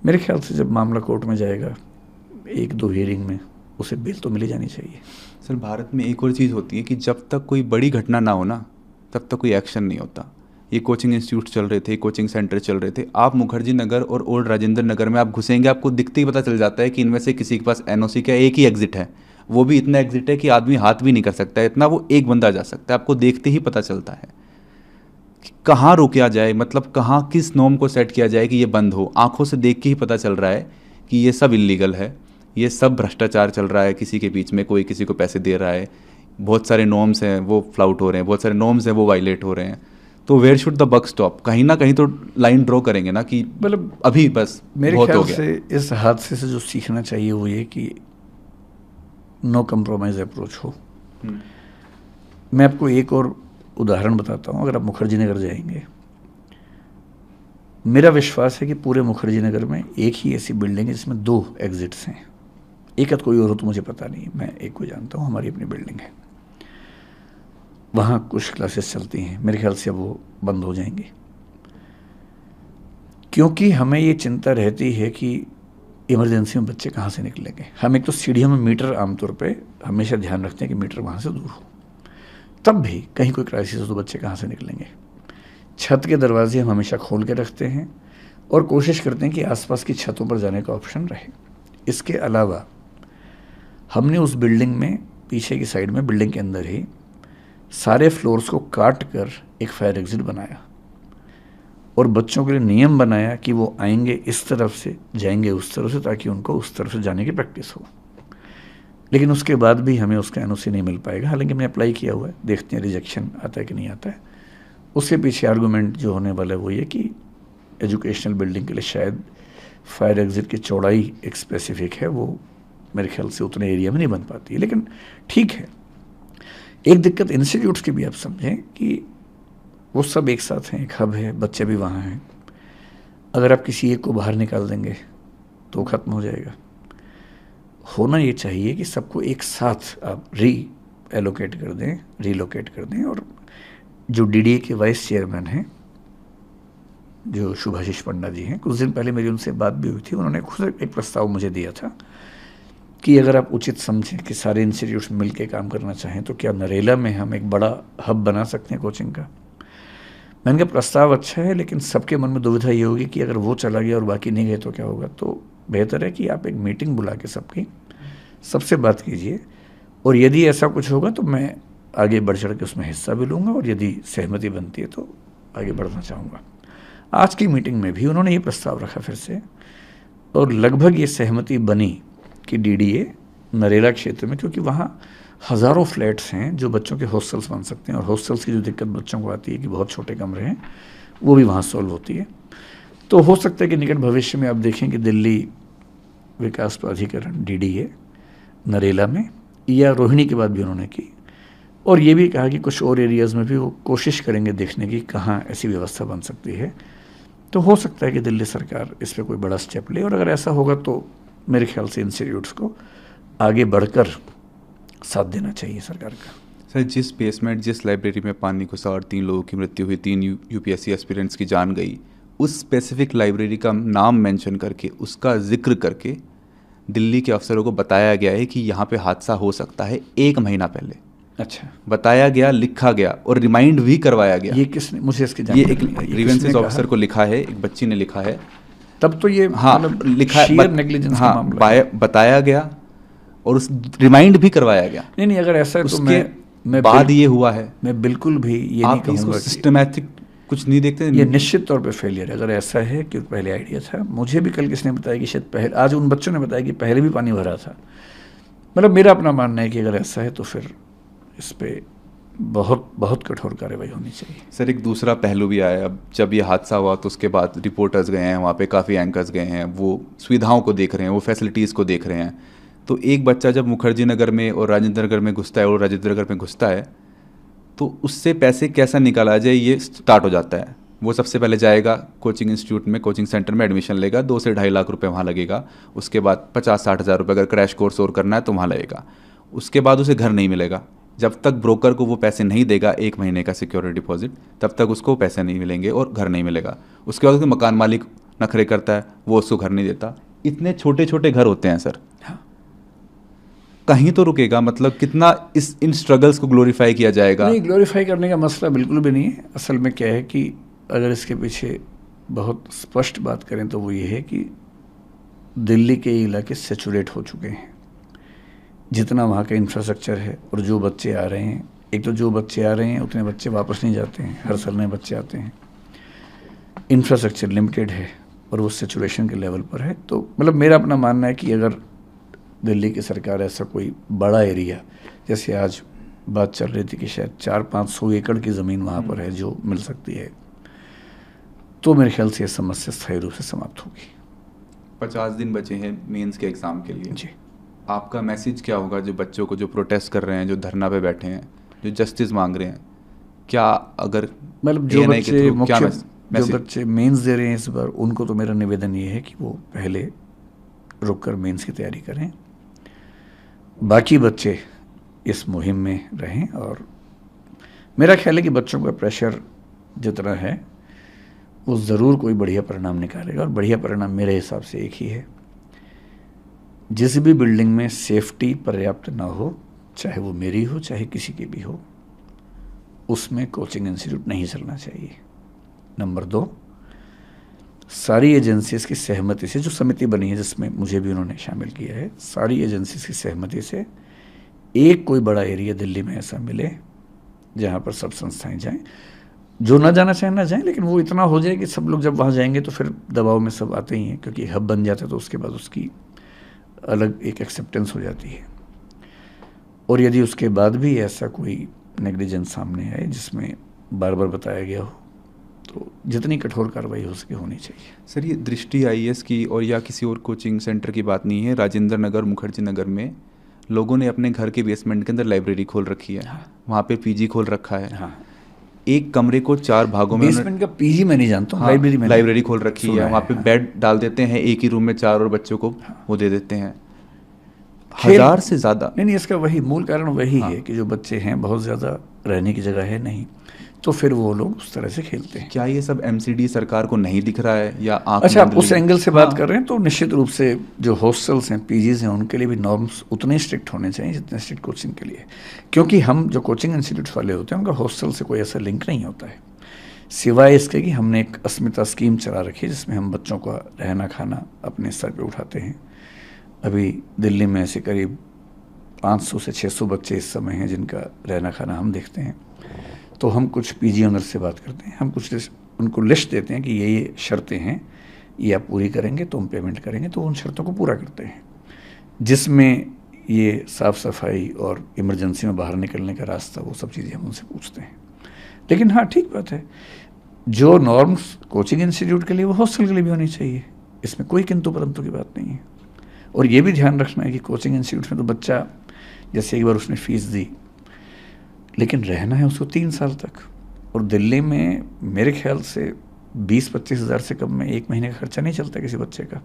मेरे ख्याल से जब मामला कोर्ट में जाएगा 1-2 हियरिंग में, उसे बेल तो मिली जानी चाहिए। सर, भारत में एक और चीज़ होती है कि जब तक कोई बड़ी घटना ना हो ना, तब तक कोई एक्शन नहीं होता। ये कोचिंग इंस्टीट्यूट चल रहे थे, कोचिंग सेंटर चल रहे थे। आप मुखर्जी नगर और ओल्ड राजेंद्र नगर में आप घुसेंगे, आपको दिखते ही पता चल जाता है कि इनमें से किसी के पास एनओसी का एक ही एग्जिट है, वो भी इतना एग्जिट है कि आदमी हाथ भी नहीं कर सकता है, इतना वो एक बंदा जा सकता है। आपको देखते ही पता चलता है कि कहाँ रोका जाए, मतलब कहाँ किस नॉर्म को सेट किया जाए कि ये बंद हो। आंखों से देख के ही पता चल रहा है कि ये सब इलीगल है, ये सब भ्रष्टाचार चल रहा है, किसी के बीच में कोई किसी को पैसे दे रहा है, बहुत सारे नॉर्म्स हैं वो फ्लाउट हो रहे हैं, बहुत सारे नॉर्म्स हैं वो वायलेट हो रहे हैं। तो where should the buck stop? कहीं ना कहीं तो लाइन ड्रॉ करेंगे ना कि मतलब अभी बस मेरे ख्याल से इस हादसे से जो सीखना चाहिए वो ये कि नो कंप्रोमाइज अप्रोच हो। मैं आपको एक और उदाहरण बताता हूँ। अगर आप मुखर्जी नगर जाएंगे, मेरा विश्वास है कि पूरे मुखर्जी नगर में एक ही ऐसी बिल्डिंग है जिसमें 2 एग्जिट्स हैं। एक आध कोई और हो तो मुझे पता नहीं, मैं एक को जानता हूँ, हमारी अपनी बिल्डिंग है। वहाँ कुछ क्लासेस चलती हैं, मेरे ख्याल से अब वो बंद हो जाएंगी, क्योंकि हमें ये चिंता रहती है कि इमरजेंसी में बच्चे कहाँ से निकलेंगे। हम एक तो सीढ़ियों में मीटर आमतौर पे हमेशा ध्यान रखते हैं कि मीटर वहाँ से दूर हो, तब भी कहीं कोई क्राइसिस हो तो बच्चे कहाँ से निकलेंगे। छत के दरवाजे हम हमेशा खोल के रखते हैं और कोशिश करते हैं कि आसपास की छतों पर जाने का ऑप्शन रहे। इसके अलावा हमने उस बिल्डिंग में पीछे की साइड में, बिल्डिंग के अंदर ही सारे फ्लोर्स को काट कर एक फायर एग्जिट बनाया और बच्चों के लिए नियम बनाया कि वो आएंगे इस तरफ से, जाएंगे उस तरफ से, ताकि उनको उस तरफ से जाने की प्रैक्टिस हो। लेकिन उसके बाद भी हमें उसका एनओसी नहीं मिल पाएगा। हालांकि हमने अप्लाई किया हुआ है, देखते हैं रिजेक्शन आता है कि नहीं आता है। उसके पीछे आर्गूमेंट जो होने वाला है वो ये कि एजुकेशनल बिल्डिंग के लिए शायद फायर एग्जिट की चौड़ाई एक स्पेसिफिक है, वो मेरे ख्याल से उतने एरिया में नहीं बन पाती है, लेकिन ठीक है। एक दिक्कत इंस्टीट्यूट्स की भी आप समझें कि वो सब एक साथ हैं, एक हब है, बच्चे भी वहाँ हैं। अगर आप किसी एक को बाहर निकाल देंगे तो ख़त्म हो जाएगा। होना ये चाहिए कि सबको एक साथ आप रीलोकेट कर दें। और जो डीडीए के वाइस चेयरमैन हैं, जो शुभाशीष पंडा जी हैं, कुछ दिन पहले मेरी उनसे बात भी हुई थी। उन्होंने खुद एक प्रस्ताव मुझे दिया था कि अगर आप उचित समझें कि सारे इंस्टीट्यूट्स मिल के काम करना चाहें तो क्या नरेला में हम एक बड़ा हब बना सकते हैं कोचिंग का। मैंने कहा प्रस्ताव अच्छा है, लेकिन सबके मन में दुविधा ये होगी कि अगर वो चला गया और बाकी नहीं गए तो क्या होगा। तो बेहतर है कि आप एक मीटिंग बुला के सबसे बात कीजिए, और यदि ऐसा कुछ होगा तो मैं आगे बढ़ चढ़ के उसमें हिस्सा भी लूँगा, और यदि सहमति बनती है तो आगे बढ़ना चाहूँगा। आज की मीटिंग में भी उन्होंने ये प्रस्ताव रखा फिर से, और लगभग ये सहमति बनी कि डीडीए नरेला क्षेत्र में, क्योंकि वहाँ हज़ारों फ्लैट्स हैं जो बच्चों के हॉस्टल्स बन सकते हैं, और हॉस्टल्स की जो दिक्कत बच्चों को आती है कि बहुत छोटे कमरे हैं, वो भी वहाँ सॉल्व होती है। तो हो सकता है कि निकट भविष्य में आप देखें कि दिल्ली विकास प्राधिकरण डीडीए नरेला में, या रोहिणी की बात भी उन्होंने की, और ये भी कहा कि कुछ और एरियाज़ में भी वो कोशिश करेंगे देखने की कहाँ ऐसी व्यवस्था बन सकती है। तो हो सकता है कि दिल्ली सरकार इस पर कोई बड़ा स्टेप ले, और अगर ऐसा होगा तो मेरे ख्याल से इंस्टीट्यूट्स को आगे बढ़कर साथ देना चाहिए सरकार का। सर, जिस लाइब्रेरी में पानी घुसा और 3 लोगों की मृत्यु हुई, 3 यूपीएससी एस्पिरेंट्स की जान गई, उस स्पेसिफिक लाइब्रेरी का नाम मेंशन करके, उसका जिक्र करके दिल्ली के अफसरों को बताया गया है कि यहाँ पे हादसा हो सकता है 1 महीना पहले। अच्छा, बताया गया, लिखा गया और रिमाइंड भी करवाया गया। ये किसने, मुझे इसकी ये जानकारी एक नहीं है। ग्रीवेंसेस ऑफिसर को लिखा है, एक बच्ची ने लिखा है। तब तो ये हाँ, लिखा है, नेग्लिजेंस का हाँ, मामला है। बताया गया और उस रिमाइंड भी करवाया गया। नहीं, अगर ऐसा है तो मैं बाद ये हुआ है। मैं बिल्कुल भी ये नहीं कहूँगा कि सिस्टमैटिक कुछ नहीं देखते। ये निश्चित तौर पे फेलियर है। अगर ऐसा है कि पहले आइडिया था, मुझे भी कल किसने बताया कि शायद पहले, आज उन बच्चों ने बताया कि पहले भी पानी भरा था। मतलब मेरा अपना मानना है कि अगर ऐसा है तो फिर इस पर बहुत बहुत कठोर कार्रवाई होनी चाहिए। सर, एक दूसरा पहलू भी आया। अब जब ये हादसा हुआ तो उसके बाद रिपोर्टर्स गए हैं वहाँ पे, काफ़ी एंकर्स गए हैं, वो सुविधाओं को देख रहे हैं, वो फैसिलिटीज़ को देख रहे हैं। तो एक बच्चा जब मुखर्जी नगर में और राजेंद्र नगर में घुसता है, और राजेंद्र नगर में घुसता है, तो उससे पैसे कैसा निकाला जाए ये स्टार्ट हो जाता है। वो सबसे पहले जाएगा कोचिंग इंस्टीट्यूट में, कोचिंग सेंटर में एडमिशन लेगा, 2 से 2.5 लाख रुपए वहाँ लगेगा। उसके बाद 50-60 हज़ार रुपये अगर क्रैश कोर्स और करना है तो वहाँ लगेगा। उसके बाद उसे घर नहीं मिलेगा। जब तक ब्रोकर को वो पैसे नहीं देगा 1 महीने का सिक्योरिटी डिपॉजिट, तब तक उसको पैसे नहीं मिलेंगे और घर नहीं मिलेगा। उसके बाद उसके मकान मालिक नखरे करता है, वो उसको घर नहीं देता। इतने छोटे छोटे घर होते हैं सर। हाँ। कहीं तो रुकेगा। मतलब कितना इन स्ट्रगल्स को ग्लोरीफाई किया जाएगा। नहीं, ग्लोरीफाई करने का मसला बिल्कुल भी नहीं है। असल में क्या है कि अगर इसके पीछे बहुत स्पष्ट बात करें तो वो ये है कि दिल्ली के इलाके सैचुरेट हो चुके हैं। जितना वहाँ का इंफ्रास्ट्रक्चर है और जो बच्चे आ रहे हैं, एक तो जो बच्चे आ रहे हैं उतने बच्चे वापस नहीं जाते हैं, हर साल नए बच्चे आते हैं। इंफ्रास्ट्रक्चर लिमिटेड है और वो सैचुरेशन के लेवल पर है। तो मतलब मेरा अपना मानना है कि अगर दिल्ली की सरकार ऐसा कोई बड़ा एरिया, जैसे आज बात चल रही थी कि शायद 400-500 एकड़ की ज़मीन वहाँ पर है जो मिल सकती है, तो मेरे ख्याल से ये समस्या स्थायी रूप से समाप्त होगी। 50 दिन बचे हैं मेंस के एग्ज़ाम के लिए। जी, आपका मैसेज क्या होगा जो बच्चों को, जो प्रोटेस्ट कर रहे हैं, जो धरना पे बैठे हैं, जो जस्टिस मांग रहे हैं? क्या अगर मतलब जो बच्चे मेंस दे रहे हैं इस बार, उनको तो मेरा निवेदन ये है कि वो पहले रुक कर मेंस की तैयारी करें। बाकी बच्चे इस मुहिम में रहें, और मेरा ख्याल है कि बच्चों का प्रेशर जितना है वो ज़रूर कोई बढ़िया परिणाम निकालेगा। और बढ़िया परिणाम मेरे हिसाब से एक ही है, जिस भी बिल्डिंग में सेफ्टी पर्याप्त ना हो, चाहे वो मेरी हो चाहे किसी की भी हो, उसमें कोचिंग इंस्टीट्यूट नहीं चलना चाहिए। नंबर 2, सारी एजेंसीज़ की सहमति से, जो समिति बनी है जिसमें मुझे भी उन्होंने शामिल किया है, सारी एजेंसीज़ की सहमति से एक कोई बड़ा एरिया दिल्ली में ऐसा मिले जहाँ पर सब संस्थाएं जाएं। जो ना जाना चाहें ना जाएं, लेकिन वो इतना हो जाए कि सब लोग जब वहाँ जाएंगे तो फिर दबाव में सब आते ही हैं, क्योंकि हब बन जाता है तो उसके बाद उसकी अलग एक एक्सेप्टेंस हो जाती है। और यदि उसके बाद भी ऐसा कोई नेग्लिजेंस सामने आए जिसमें बार बार बताया गया हो, तो तो जितनी कठोर कार्रवाई हो सके होनी चाहिए। सर, ये दृष्टि आईएएस की और या किसी और कोचिंग सेंटर की बात नहीं है, राजेंद्र नगर, मुखर्जी नगर में लोगों ने अपने घर के बेसमेंट के अंदर लाइब्रेरी खोल रखी है। हाँ। वहाँ पे पीजी खोल रखा है। हाँ, एक कमरे को 4 भागों में बेसमेंट का पीजी मैं नहीं जानता हूँ, हाँ, लाइब्रेरी में लाइब्रेरी खोल रखी है। वहाँ पे हाँ। बेड डाल देते हैं, एक ही रूम में 4 और बच्चों को वो दे देते हैं। खेल- 1000 से ज़्यादा। नहीं, इसका वही मूल कारण वही हाँ। है कि जो बच्चे हैं बहुत ज़्यादा रहने की जगह है नहीं, तो फिर वो लोग उस तरह से खेलते हैं। क्या ये सब एमसीडी सरकार को नहीं दिख रहा है या आंख अच्छा, आप मूंद उस ली? एंगल से बात हाँ। कर रहे हैं तो निश्चित रूप से जो हॉस्टल्स हैं, पीजीज हैं, उनके लिए भी नॉर्म्स उतने स्ट्रिक्ट होने चाहिए जितने स्ट्रिक्ट कोचिंग के लिए, क्योंकि हम जो कोचिंग इंस्टीट्यूट वाले होते हैं उनका हॉस्टल से कोई ऐसा लिंक नहीं होता है, सिवाय इसके कि हमने एक अस्मिता स्कीम चला रखी है जिसमें हम बच्चों का रहना खाना अपने स्तर पे उठाते हैं। अभी दिल्ली में ऐसे करीब 500 से 600 बच्चे इस समय हैं जिनका रहना खाना हम देखते हैं। तो हम कुछ पीजी ओनर से बात करते हैं, हम कुछ उनको लिस्ट देते हैं कि ये शर्तें हैं, ये आप पूरी करेंगे तो हम पेमेंट करेंगे, तो उन शर्तों को पूरा करते हैं, जिसमें ये साफ़ सफाई और इमरजेंसी में बाहर निकलने का रास्ता, वो सब चीज़ें हम उनसे पूछते हैं। लेकिन हाँ, ठीक बात है, जो नॉर्म्स कोचिंग इंस्टीट्यूट के लिए वो हॉस्टल के लिए भी होनी चाहिए, इसमें कोई किंतु परंतु की बात नहीं है। और ये भी ध्यान रखना है कि कोचिंग इंस्टीट्यूट में तो बच्चा जैसे एक बार उसने फ़ीस दी, लेकिन रहना है उसको 3 साल तक। और दिल्ली में मेरे ख्याल से 20-25 हज़ार से कम में 1 महीने का खर्चा नहीं चलता किसी बच्चे का।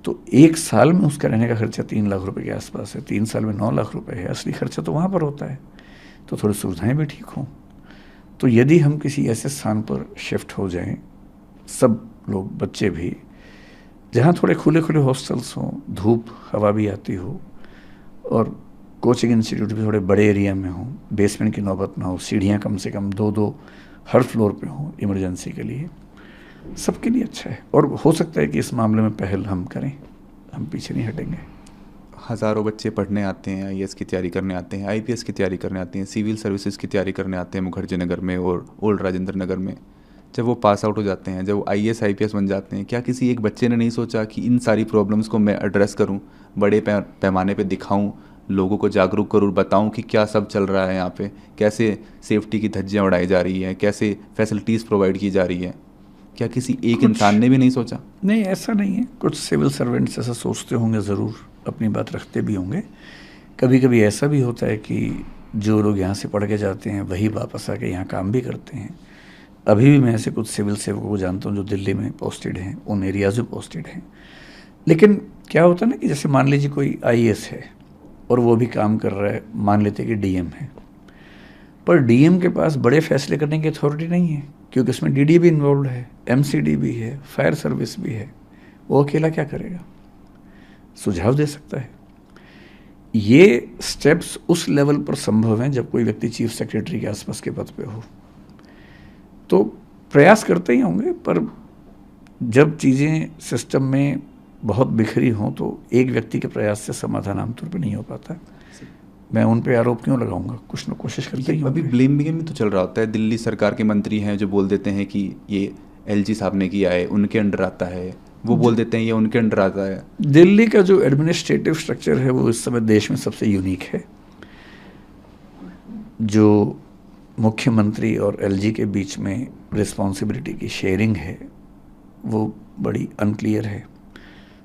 तो 1 साल में उसका रहने का खर्चा 3 लाख रुपए के आसपास है, 3 साल में 9 लाख रुपए है। असली खर्चा तो वहाँ पर होता है, तो थोड़ी सुविधाएं भी ठीक हों। तो यदि हम किसी ऐसे स्थान पर शिफ्ट हो जाएं, सब लोग, बच्चे भी, जहाँ थोड़े खुले खुले हॉस्टल्स हों, धूप हवा भी आती हो, और कोचिंग इंस्टीट्यूट भी थोड़े बड़े एरिया में हों, बेसमेंट की नौबत ना हो, सीढ़ियाँ कम से कम 2-2 हर फ्लोर पे हों इमरजेंसी के लिए, सबके लिए अच्छा है। और हो सकता है कि इस मामले में पहल हम करें, हम पीछे नहीं हटेंगे। हज़ारों बच्चे पढ़ने आते हैं, आईएएस की तैयारी करने आते हैं, आईपीएस की तैयारी करने आते हैं, सिविल सर्विसेज की तैयारी करने आते हैं मुखर्जी नगर में और ओल्ड राजेंद्र नगर में। जब वो पास आउट हो जाते हैं, जब वो आईएएस आईपीएस बन जाते हैं, क्या किसी एक बच्चे ने नहीं सोचा कि इन सारी प्रॉब्लम्स को मैं एड्रेस करूं, बड़े पैमाने पे दिखाऊं, लोगों को जागरूक करूं, बताऊं कि क्या सब चल रहा है यहाँ पे, कैसे सेफ्टी की धज्जियाँ उड़ाई जा रही हैं, कैसे फैसिलिटीज़ प्रोवाइड की जा रही हैं? क्या किसी एक इंसान ने भी नहीं सोचा? नहीं, ऐसा नहीं है। कुछ सिविल सर्वेंट्स ऐसा सोचते होंगे, ज़रूर अपनी बात रखते भी होंगे। कभी कभी ऐसा भी होता है कि जो लोग यहाँ से पढ़ के जाते हैं वही वापस आके यहाँ काम भी करते हैं। अभी भी मैं ऐसे कुछ सिविल सेवकों को जानता हूँ जो दिल्ली में पोस्टेड हैं, उन एरियाज में पोस्टेड हैं। लेकिन क्या होता है ना कि जैसे मान लीजिए कोई आईएएस है और वो भी काम कर रहा है, मान लेते हैं कि डीएम है, पर डीएम के पास बड़े फैसले करने की अथॉरिटी नहीं है, क्योंकि उसमें डीडी भी इन्वॉल्व है, एमसीडी भी है, फायर सर्विस भी है। वो अकेला क्या करेगा? सुझाव दे सकता है। ये स्टेप्स उस लेवल पर संभव हैं जब कोई व्यक्ति चीफ सेक्रेटरी के आसपास के पद पे हो, तो प्रयास करते ही होंगे, पर जब चीज़ें सिस्टम में बहुत बिखरी हों तो एक व्यक्ति के प्रयास से समाधान आमतौर पर नहीं हो पाता। मैं उन पे आरोप क्यों लगाऊंगा? कुछ ना कोशिश करते ही अभी ब्लेम गेम भी तो चल रहा होता है। दिल्ली सरकार के मंत्री हैं जो बोल देते हैं कि ये एलजी साहब ने किया है, उनके अंडर आता है, वो बोल देते हैं ये उनके अंडर आता है। दिल्ली का जो एडमिनिस्ट्रेटिव स्ट्रक्चर है वो इस समय देश में सबसे यूनिक है। जो मुख्यमंत्री और एलजी के बीच में रिस्पॉन्सिबिलिटी की शेयरिंग है वो बड़ी अनक्लियर है।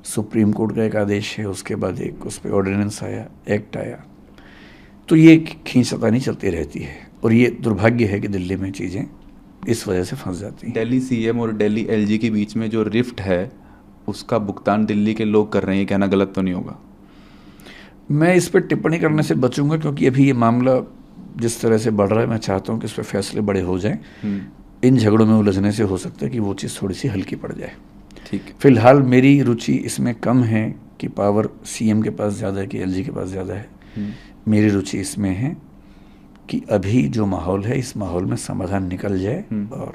सुप्रीम कोर्ट का एक आदेश है, उसके बाद एक उस पर ऑर्डिनेंस आया, एक्ट आया, तो ये खींचतानी चलती रहती है। और ये दुर्भाग्य है कि दिल्ली में चीज़ें इस वजह से फंस जाती हैं। दिल्ली सीएम और दिल्ली एलजी के बीच में जो रिफ्ट है उसका भुगतान दिल्ली के लोग कर रहे हैं, कहना गलत तो नहीं होगा? मैं इस पर टिप्पणी करने से बचूंगा, क्योंकि अभी ये मामला जिस तरह से बढ़ रहा है, मैं चाहता हूँ कि इस पर फैसले बड़े हो जाएं। इन झगड़ों में उलझने से हो सकता है कि वो चीज़ थोड़ी सी हल्की पड़ जाए। ठीक है। फिलहाल मेरी रुचि इसमें कम है कि पावर सीएम के पास ज़्यादा है कि एलजी के पास ज़्यादा है। मेरी रुचि इसमें है कि अभी जो माहौल है, इस माहौल में समाधान निकल जाए और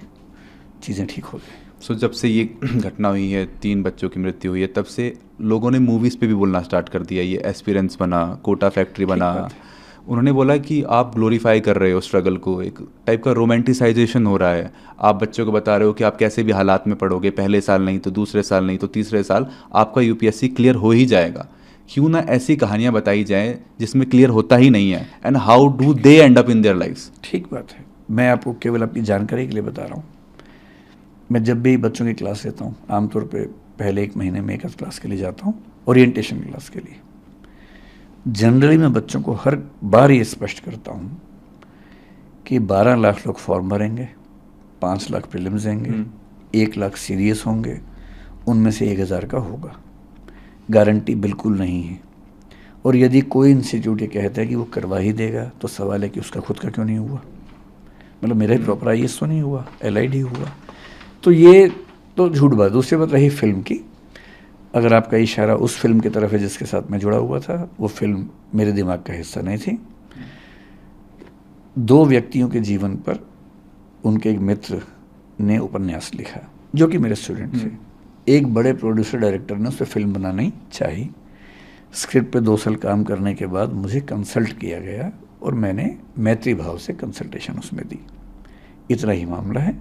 चीज़ें ठीक हो जाए। सो जब से ये घटना हुई है, 3 बच्चों की मृत्यु हुई है, तब से लोगों ने मूवीज़ पे भी बोलना स्टार्ट कर दिया। ये एस्पिरेंट्स बना, कोटा फैक्ट्री बना, उन्होंने बोला कि आप ग्लोरीफाई कर रहे हो स्ट्रगल को, एक टाइप का रोमांटिसाइजेशन हो रहा है। आप बच्चों को बता रहे हो कि आप कैसे भी हालात में पढ़ोगे, पहले साल नहीं तो दूसरे साल नहीं तो तीसरे साल आपका यूपीएससी क्लियर हो ही जाएगा। क्यों ना ऐसी कहानियाँ बताई जाएँ जिसमें क्लियर होता ही नहीं है, and how do they end up in their lifes. ठीक बात है। मैं आपको केवल अपनी जानकारी के लिए बता रहा हूँ। मैं जब भी बच्चों की क्लास लेता हूँ, आमतौर पे पहले 1 महीने में एक क्लास के लिए जाता हूँ, ओरिएंटेशन क्लास के लिए। जनरली मैं बच्चों को हर बार ये स्पष्ट करता हूँ कि 12 लाख लोग फॉर्म भरेंगे, 5 लाख प्रीलिम्स देंगे, 1 लाख सीरियस होंगे, उनमें से 1000 का होगा। गारंटी बिल्कुल नहीं है। और यदि कोई इंस्टीट्यूट ये कहता है कि वो करवा ही देगा, तो सवाल है कि उसका खुद का क्यों नहीं हुआ। मतलब मेरा ही प्रॉपर IAS तो नहीं हुआ, LID हुआ। तो ये तो झूठ बात। दूसरी बात रही फिल्म की। अगर आपका इशारा उस फिल्म की तरफ है जिसके साथ मैं जुड़ा हुआ था, वो फिल्म मेरे दिमाग का हिस्सा नहीं थी। 2 व्यक्तियों के जीवन पर उनके एक मित्र ने उपन्यास लिखा जो कि मेरे स्टूडेंट थे। एक बड़े प्रोड्यूसर डायरेक्टर ने उस पर फिल्म बनानी चाहिए। स्क्रिप्ट पे 2 साल काम करने के बाद मुझे कंसल्ट किया गया और मैंने मैत्री भाव से कंसल्टेशन उसमें दी। इतना ही मामला है।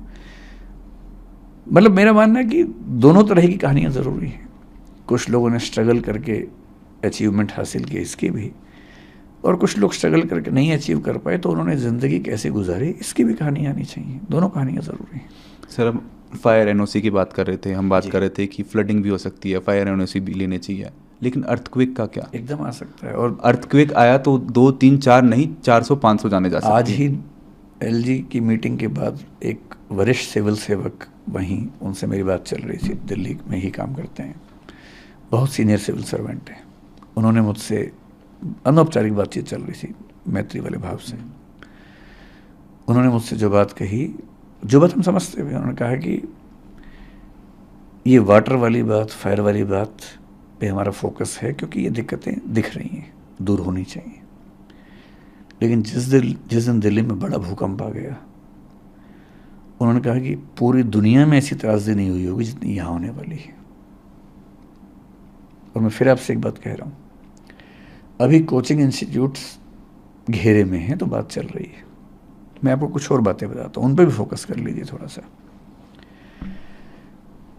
मतलब मेरा मानना है कि दोनों तरह की कहानियाँ ज़रूरी हैं। कुछ लोगों ने स्ट्रगल करके अचीवमेंट हासिल की इसकी भी, और कुछ लोग स्ट्रगल करके नहीं अचीव कर पाए तो उन्होंने ज़िंदगी कैसे गुजारी इसकी भी कहानी आनी चाहिए। दोनों कहानियाँ ज़रूरी हैं। सर, हम फायर NOC की बात कर रहे थे, हम बात कर रहे थे कि फ्लडिंग भी हो सकती है, फायर NOC भी लेने चाहिए, लेकिन अर्थक्वेक का क्या? एकदम आ सकता है। और अर्थक्वेक आया तो 2, 3, 4 नहीं 400-500 जाने जा सकते हैं। आज ही LG की मीटिंग के बाद एक वरिष्ठ सिविल सेवक वहीं, उनसे मेरी बात चल रही थी, दिल्ली में ही काम करते हैं, बहुत सीनियर सिविल सर्वेंट हैं। उन्होंने मुझसे अनौपचारिक बातचीत चल रही थी मैत्री वाले भाव से। उन्होंने मुझसे जो बात कही, जो बात हम समझते हुए, उन्होंने कहा कि ये वाटर वाली बात, फायर वाली बात पे हमारा फोकस है क्योंकि ये दिक्कतें दिख रही हैं, दूर होनी चाहिए। लेकिन जिस दिन दिल्ली में बड़ा भूकंप आ गया, उन्होंने कहा कि पूरी दुनिया में ऐसी त्रासदी नहीं हुई होगी जितनी यहाँ होने वाली है। और मैं फिर आपसे एक बात कह रहा हूँ, अभी कोचिंग इंस्टीट्यूट्स घेरे में हैं तो बात चल रही है। मैं आपको कुछ और बातें बताता हूँ, उन पर भी फोकस कर लीजिए थोड़ा सा।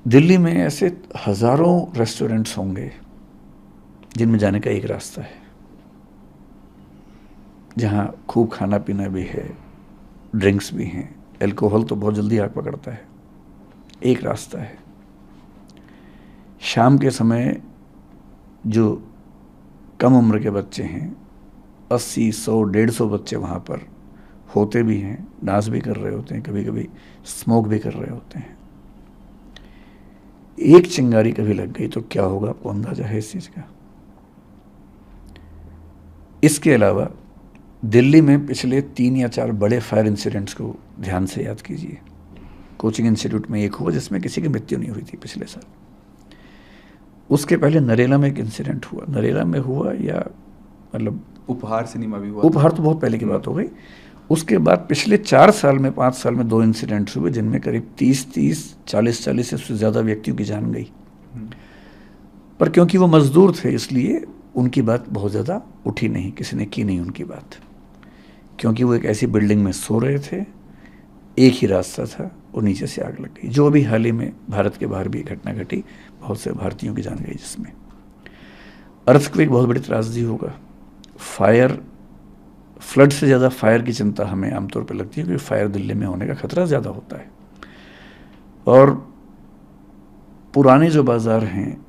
दिल्ली में ऐसे हज़ारों रेस्टोरेंट्स होंगे जिनमें जाने का एक रास्ता है, जहाँ खूब खाना पीना भी है, ड्रिंक्स भी हैं, अल्कोहल तो बहुत जल्दी आग पकड़ता है। एक रास्ता है। शाम के समय जो कम उम्र के बच्चे हैं, 80, 100, 150 बच्चे वहाँ पर होते भी हैं, डांस भी कर रहे होते हैं, कभी कभी स्मोक भी कर रहे होते हैं। एक चिंगारी कभी लग गई तो क्या होगा, आपको अंदाजा है इस चीज़ का? इसके अलावा दिल्ली में पिछले 3 या 4 बड़े फायर इंसिडेंट्स को ध्यान से याद कीजिए। कोचिंग इंस्टीट्यूट में एक हुआ जिसमें किसी की मृत्यु नहीं हुई थी पिछले साल। उसके पहले नरेला में एक इंसिडेंट हुआ। नरेला में हुआ या मतलब उपहार सिनेमा भी हुआ। उपहार तो बहुत पहले की बात हो गई। उसके बाद पिछले 4 साल में, 5 साल में 2 इंसिडेंट्स हुए जिनमें करीब 30, 40 से ज़्यादा व्यक्तियों की जान गई। पर क्योंकि वो मजदूर थे इसलिए उनकी बात बहुत ज़्यादा उठी नहीं, किसी ने की नहीं उनकी बात, क्योंकि वो एक ऐसी बिल्डिंग में सो रहे थे, एक ही रास्ता था और नीचे से आग लग गई। जो अभी हाल ही में भारत के बाहर भी एक घटना घटी, बहुत से भारतीयों की जान गई जिसमें। अर्थक्वेक बहुत बड़ी त्रासदी होगा। फायर, फ्लड से ज़्यादा फायर की चिंता हमें आमतौर पर लगती है क्योंकि फायर दिल्ली में होने का खतरा ज़्यादा होता है। और पुराने जो बाज़ार हैं,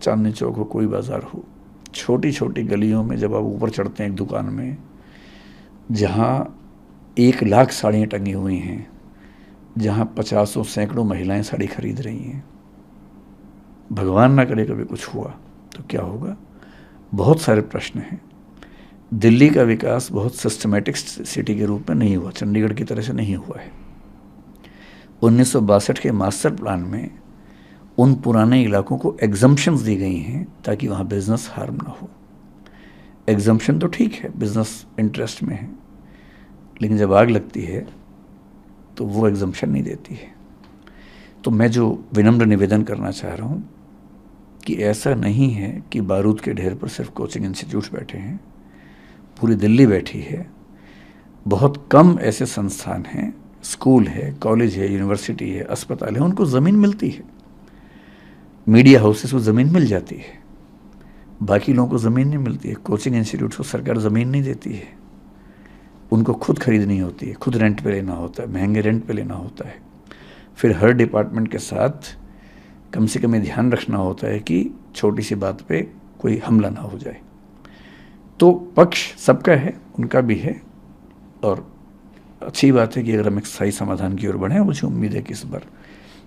चांदनी चौक हो, कोई बाज़ार हो, छोटी छोटी गलियों में जब आप ऊपर चढ़ते हैं एक दुकान में जहाँ 1 लाख साड़ियाँ टंगी हुई हैं, जहाँ 50 सैकड़ों महिलाएं साड़ी खरीद रही हैं, भगवान ना करे कभी कुछ हुआ तो क्या होगा? बहुत सारे प्रश्न हैं। दिल्ली का विकास बहुत सिस्टमैटिक सिटी के रूप में नहीं हुआ, चंडीगढ़ की तरह से नहीं हुआ है। 1962 के मास्टर प्लान में उन पुराने इलाकों को एग्जम्पशंस दी गई हैं ताकि वहाँ बिजनेस हार्म ना हो। एग्जम्पशन तो ठीक है, बिजनेस इंटरेस्ट में है, लेकिन जब आग लगती है तो वो एग्जम्पशन नहीं देती है। तो मैं जो विनम्र निवेदन करना चाह रहा हूँ कि ऐसा नहीं है कि बारूद के ढेर पर सिर्फ कोचिंग इंस्टीट्यूट्स बैठे हैं, पूरी दिल्ली बैठी है। बहुत कम ऐसे संस्थान हैं, स्कूल है, कॉलेज है, यूनिवर्सिटी है, अस्पताल है, उनको ज़मीन मिलती है। मीडिया हाउसेस को ज़मीन मिल जाती है, बाकी लोगों को ज़मीन नहीं मिलती है। कोचिंग इंस्टीट्यूट्स को सरकार ज़मीन नहीं देती है, उनको खुद खरीदनी होती है, खुद रेंट पे लेना होता है, महंगे रेंट पे लेना होता है। फिर हर डिपार्टमेंट के साथ कम से कम ये ध्यान रखना होता है कि छोटी सी बात पे कोई हमला ना हो जाए। तो पक्ष सबका है, उनका भी है, और अच्छी बात है कि अगर हम एक स्थायी समाधान की ओर बढ़ें, मुझे उम्मीद है कि इस बार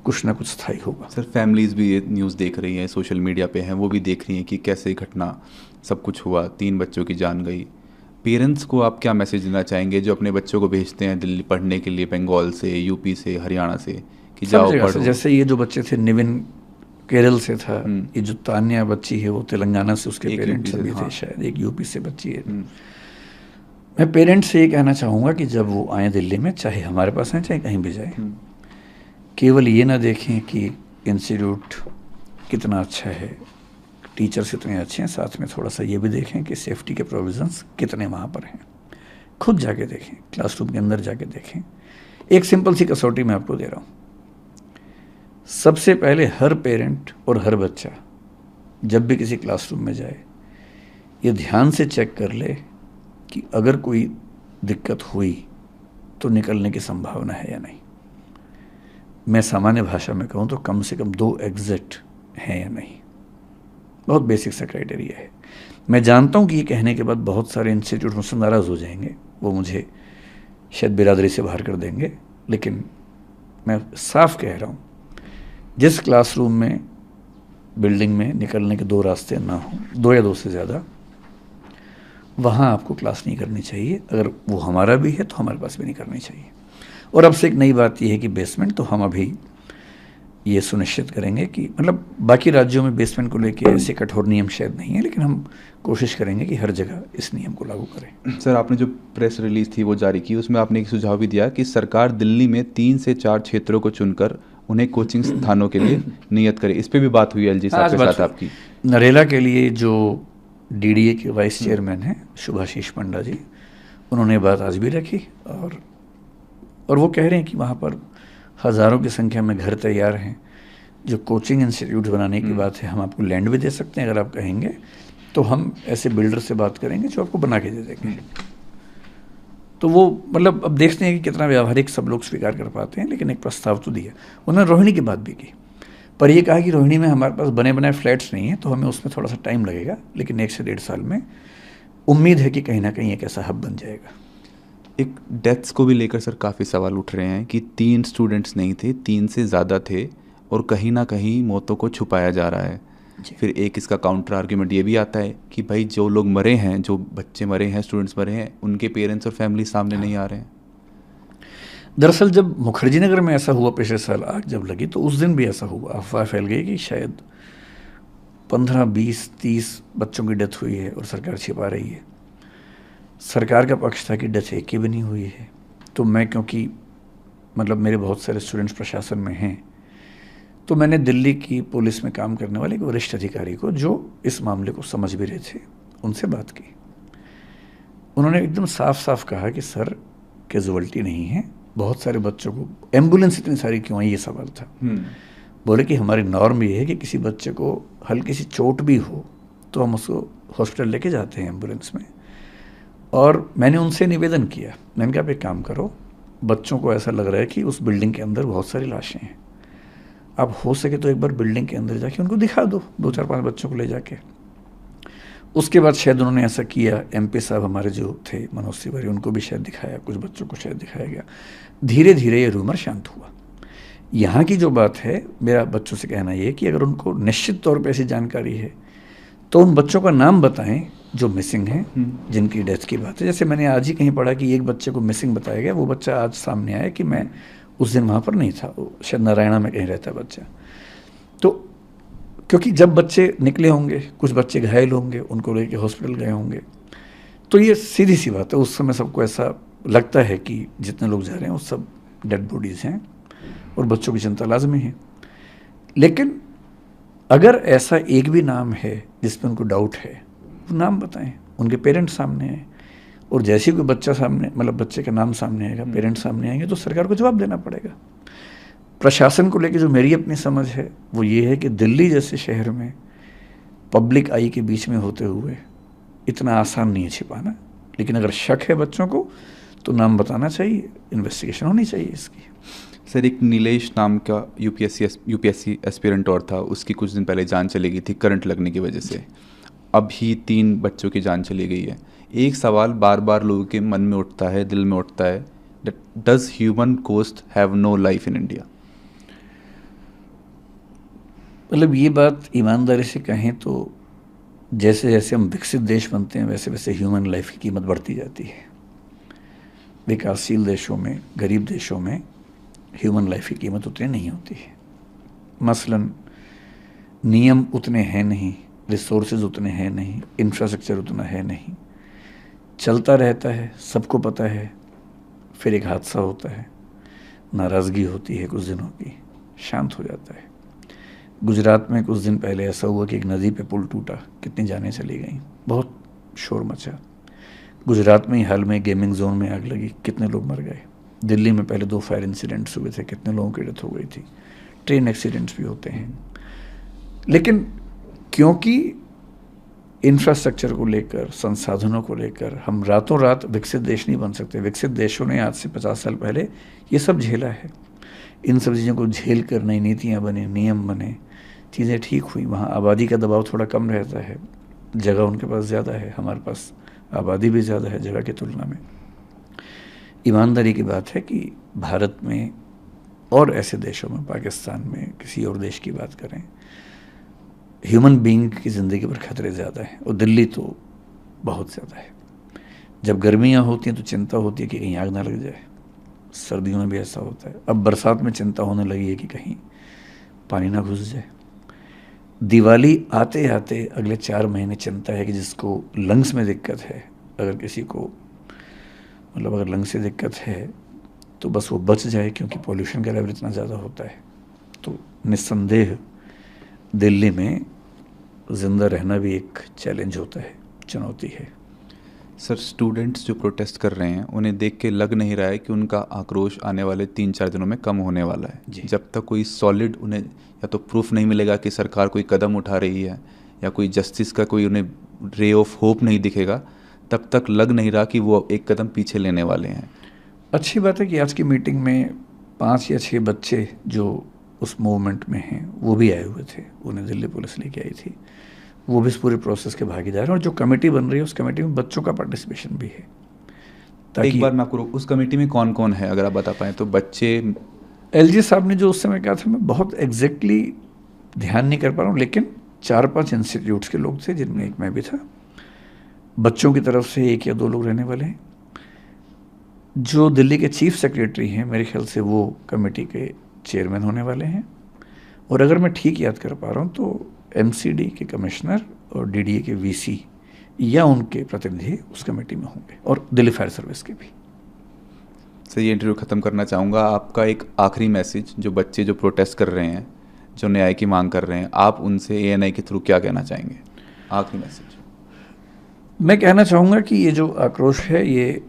कुछ ना कुछ स्थायी होगा। सर, फैमिलीज़ भी ये न्यूज़ देख रही हैं, सोशल मीडिया पे हैं, वो भी देख रही हैं कि कैसे घटना सब कुछ हुआ, 3 बच्चों की जान गई। पेरेंट्स को आप क्या मैसेज देना चाहेंगे जो अपने बच्चों को भेजते हैं दिल्ली पढ़ने के लिए, बंगाल से, यूपी से, हरियाणा से, कि जाओ पढ़ो? जैसे ये जो बच्चे थे, निविन केरल से था, ये जो तान्या बच्ची है वो तेलंगाना से, उसके पेरेंट्स भी थे, शायद एक यूपी से बच्ची है। मैं पेरेंट्स से ये कहना चाहूँगा कि जब वो आए दिल्ली में, चाहे हमारे पास आए चाहे कहीं भी जाए, केवल ये ना देखें कि इंस्टीट्यूट कितना अच्छा है, टीचर्स कितने अच्छे हैं, साथ में थोड़ा सा ये भी देखें कि सेफ्टी के प्रोविजंस कितने वहाँ पर हैं। खुद जाके देखें, क्लासरूम के अंदर जाके देखें। एक सिंपल सी कसौटी मैं आपको दे रहा हूँ। सबसे पहले हर पेरेंट और हर बच्चा जब भी किसी क्लासरूम में जाए, ये ध्यान से चेक कर ले कि अगर कोई दिक्कत हुई तो निकलने की संभावना है या नहीं। मैं सामान्य भाषा में कहूँ तो कम से कम 2 एग्जिट हैं या नहीं। बहुत बेसिक सा क्राइटेरिया है। मैं जानता हूँ कि ये कहने के बाद बहुत सारे इंस्टीट्यूट मुझसे नाराज़ हो जाएंगे, वो मुझे शायद बिरादरी से बाहर कर देंगे, लेकिन मैं साफ कह रहा हूँ, जिस क्लासरूम में, बिल्डिंग में निकलने के 2 रास्ते ना हों, 2 या 2 से ज़्यादा, वहाँ आपको क्लास नहीं करनी चाहिए। अगर वो हमारा भी है तो हमारे पास भी नहीं करनी चाहिए। और अब से एक नई बात यह है कि बेसमेंट, तो हम अभी ये सुनिश्चित करेंगे कि, मतलब बाकी राज्यों में बेसमेंट को लेके ऐसे कठोर नियम शायद नहीं है, लेकिन हम कोशिश करेंगे कि हर जगह इस नियम को लागू करें। सर, आपने जो प्रेस रिलीज थी वो जारी की, उसमें आपने एक सुझाव भी दिया कि सरकार दिल्ली में 3 से 4 क्षेत्रों को चुनकर उन्हें कोचिंग स्थानों के लिए नियत करे। इस पर भी बात हुई एलजी साहब के साथ आपकी? नरेला के लिए जो डीडीए के वाइस चेयरमैन हैं शुभाशीष पंडा जी, उन्होंने बात आज भी रखी, और वो कह रहे हैं कि वहाँ पर हज़ारों की संख्या में घर तैयार हैं। जो कोचिंग इंस्टीट्यूट बनाने की बात है, हम आपको लैंड भी दे सकते हैं, अगर आप कहेंगे तो हम ऐसे बिल्डर से बात करेंगे जो आपको बना के दे देंगे। तो वो, मतलब अब देखते हैं कि कितना व्यावहारिक सब लोग स्वीकार कर पाते हैं, लेकिन एक प्रस्ताव तो दिया। उन्होंने रोहिणी की बात भी की, पर ये कहा कि रोहिणी में हमारे पास बने बनाए फ्लैट्स नहीं हैं, तो हमें उसमें थोड़ा सा टाइम लगेगा, लेकिन 1 से 1.5 साल में उम्मीद है कि कहीं ना कहीं एक ऐसा हब बन जाएगा। एक डेथ्स को भी लेकर सर काफ़ी सवाल उठ रहे हैं कि 3 स्टूडेंट्स नहीं थे, 3 से ज़्यादा थे, और कहीं ना कहीं मौतों को छुपाया जा रहा है। फिर एक इसका काउंटर आर्ग्यूमेंट ये भी आता है कि भाई जो लोग मरे हैं, जो बच्चे मरे हैं, स्टूडेंट्स मरे हैं, उनके पेरेंट्स और फैमिली सामने नहीं आ रहे हैं। दरअसल जब मुखर्जी नगर में ऐसा हुआ पिछले साल, आग जब लगी, तो उस दिन भी ऐसा हुआ, अफवाह फैल गई कि शायद 15, 20, 30 बच्चों की डेथ हुई है और सरकार छिपा रही है। सरकार का पक्ष था कि डेथ एक की भी नहीं हुई है। तो मैं, क्योंकि मतलब मेरे बहुत सारे स्टूडेंट्स प्रशासन में हैं, तो मैंने दिल्ली की पुलिस में काम करने वाले एक वरिष्ठ अधिकारी को, जो इस मामले को समझ भी रहे थे, उनसे बात की। उन्होंने एकदम साफ साफ कहा कि सर, कैजुअल्टी नहीं है, बहुत सारे बच्चों को, एम्बुलेंस इतनी सारी क्यों आई, ये सवाल था। बोले कि हमारी नॉर्म ये है कि किसी बच्चे को हल्की सी चोट भी हो तो हम उसको हॉस्पिटल लेके जाते हैं एम्बुलेंस में। और मैंने उनसे निवेदन किया, मैंने कहा आप एक काम करो, बच्चों को ऐसा लग रहा है कि उस बिल्डिंग के अंदर बहुत सारी लाशें हैं, आप हो सके तो एक बार बिल्डिंग के अंदर जाके उनको दिखा दो, 2, 4, 5 बच्चों को ले जाके। उसके बाद शायद उन्होंने ऐसा किया। एमपी साहब हमारे जो थे, मनोज तिवारी, उनको भी शायद दिखाया, कुछ बच्चों को शायद दिखाया गया। धीरे धीरे ये रूमर शांत हुआ। यहाँ की जो बात है, मेरा बच्चों से कहना ये कि अगर उनको निश्चित तौर पर ऐसी जानकारी है तो उन बच्चों का नाम बताएं जो मिसिंग हैं, जिनकी डेथ की बात है। जैसे मैंने आज ही कहीं पढ़ा कि एक बच्चे को मिसिंग बताया गया, वो बच्चा आज सामने आया कि मैं उस दिन वहाँ पर नहीं था, शायद नारायणा में कहीं रहता बच्चा। तो क्योंकि जब बच्चे निकले होंगे, कुछ बच्चे घायल होंगे, उनको लेके हॉस्पिटल गए होंगे, तो ये सीधी सी बात है, उस समय सबको ऐसा लगता है कि जितने लोग जा रहे हैं वो सब डेड बॉडीज़ हैं और बच्चों की चिंता लाजमी है। लेकिन अगर ऐसा एक भी नाम है जिस पर उनको डाउट है, वो नाम बताएं, उनके पेरेंट्स सामने हैं, और जैसे ही कोई बच्चा सामने, मतलब बच्चे का नाम सामने आएगा, पेरेंट्स सामने आएंगे, तो सरकार को जवाब देना पड़ेगा। प्रशासन को लेकर जो मेरी अपनी समझ है वो ये है कि दिल्ली जैसे शहर में पब्लिक आई के बीच में होते हुए इतना आसान नहीं है छिपाना, लेकिन अगर शक है बच्चों को तो नाम बताना चाहिए, इन्वेस्टिगेशन होनी चाहिए इसकी। सर एक नीलेश नाम का यूपीएससी एस्पिरेंट और था, उसकी कुछ दिन पहले जान चली गई थी करंट लगने की वजह से। अभी 3 बच्चों की जान चली गई है। एक सवाल बार बार लोगों के मन में उठता है, दिल में उठता है, does human cost have no life in India? मतलब ये बात ईमानदारी से कहें तो जैसे जैसे हम विकसित देश बनते हैं वैसे वैसे ह्यूमन लाइफ की कीमत बढ़ती जाती है। विकासशील देशों में, गरीब देशों में ह्यूमन लाइफ की कीमत उतनी नहीं होती है। मसलन नियम उतने हैं नहीं, रिसोर्सेज उतने हैं नहीं, इंफ्रास्ट्रक्चर उतना है नहीं, चलता रहता है, सबको पता है, फिर एक हादसा होता है, नाराज़गी होती है कुछ दिनों की, शांत हो जाता है। गुजरात में कुछ दिन पहले ऐसा हुआ कि एक नदी पे पुल टूटा, कितनी जानें चली गई, बहुत शोर मचा। गुजरात में ही हाल में गेमिंग जोन में आग लगी, कितने लोग मर गए। दिल्ली में पहले 2 फायर इंसिडेंट्स हुए थे, कितने लोगों की डेथ हो गई थी। ट्रेन एक्सीडेंट्स भी होते हैं। लेकिन क्योंकि इंफ्रास्ट्रक्चर को लेकर, संसाधनों को लेकर हम रातों रात विकसित देश नहीं बन सकते। विकसित देशों ने आज से 50 साल पहले ये सब झेला है। इन सब चीज़ों को झेल कर नई नीतियाँ बने, नियम बने, चीज़ें ठीक हुई। वहाँ आबादी का दबाव थोड़ा कम रहता है, जगह उनके पास ज़्यादा है, हमारे पास आबादी भी ज़्यादा है जगह की तुलना में। ईमानदारी की बात है कि भारत में और ऐसे देशों में, पाकिस्तान में, किसी और देश की बात करें, ह्यूमन बीइंग की ज़िंदगी पर खतरे ज़्यादा हैं। और दिल्ली तो बहुत ज़्यादा है। जब गर्मियाँ होती हैं तो चिंता होती है कि कहीं आग ना लग जाए। सर्दियों में भी ऐसा होता है। अब बरसात में चिंता होने लगी है कि कहीं पानी ना घुस जाए। दिवाली आते आते अगले 4 महीने चिंता है कि जिसको लंग्स में दिक्कत है, अगर किसी को मतलब अगर लंग्स से दिक्कत है तो बस वो बच जाए, क्योंकि पॉल्यूशन का लेवल इतना ज़्यादा होता है। तो निस्संदेह दिल्ली में ज़िंदा रहना भी एक चैलेंज होता है, चुनौती है। सर स्टूडेंट्स जो प्रोटेस्ट कर रहे हैं उन्हें देख के लग नहीं रहा है कि उनका आक्रोश आने वाले 3-4 दिनों में कम होने वाला है। जब तक कोई सॉलिड उन्हें या तो प्रूफ नहीं मिलेगा कि सरकार कोई कदम उठा रही है या कोई जस्टिस का कोई उन्हें रे ऑफ होप नहीं दिखेगा, तब तक लग नहीं रहा कि वो एक कदम पीछे लेने वाले हैं। अच्छी बात है कि आज की मीटिंग में 5 या 6 बच्चे जो उस मूवमेंट में हैं वो भी आए हुए थे, उन्हें दिल्ली पुलिस लेके आई थी। वो भी इस पूरे प्रोसेस के भागीदार हैं। और जो कमेटी बन रही है उस कमेटी में बच्चों का पार्टिसिपेशन भी है। एक बार मैं आपको उस कमेटी में कौन कौन है अगर आप बता पाएँ तो? बच्चे, एलजी साहब ने जो उस समय कहा था मैं बहुत एग्जैक्टली ध्यान नहीं कर पा रहा हूँ, लेकिन 4-5 इंस्टीट्यूट्स के लोग थे जिनमें एक मैं भी था। बच्चों की तरफ से 1 या 2 लोग रहने वाले हैं। जो दिल्ली के चीफ सेक्रेटरी हैं मेरे ख्याल से वो कमेटी के चेयरमैन होने वाले हैं। और अगर मैं ठीक याद कर पा रहा हूँ तो एमसीडी के कमिश्नर और डीडीए के वीसी या उनके प्रतिनिधि उस कमेटी में होंगे, और दिल्ली फायर सर्विस के भी। सर ये इंटरव्यू ख़त्म करना चाहूँगा। आपका एक आखिरी मैसेज, जो बच्चे जो प्रोटेस्ट कर रहे हैं, जो न्याय की मांग कर रहे हैं, आप उनसे एएनआई के थ्रू क्या कहना चाहेंगे? आखिरी मैसेज। मैं कहना चाहूँगा कि ये जो आक्रोश है ये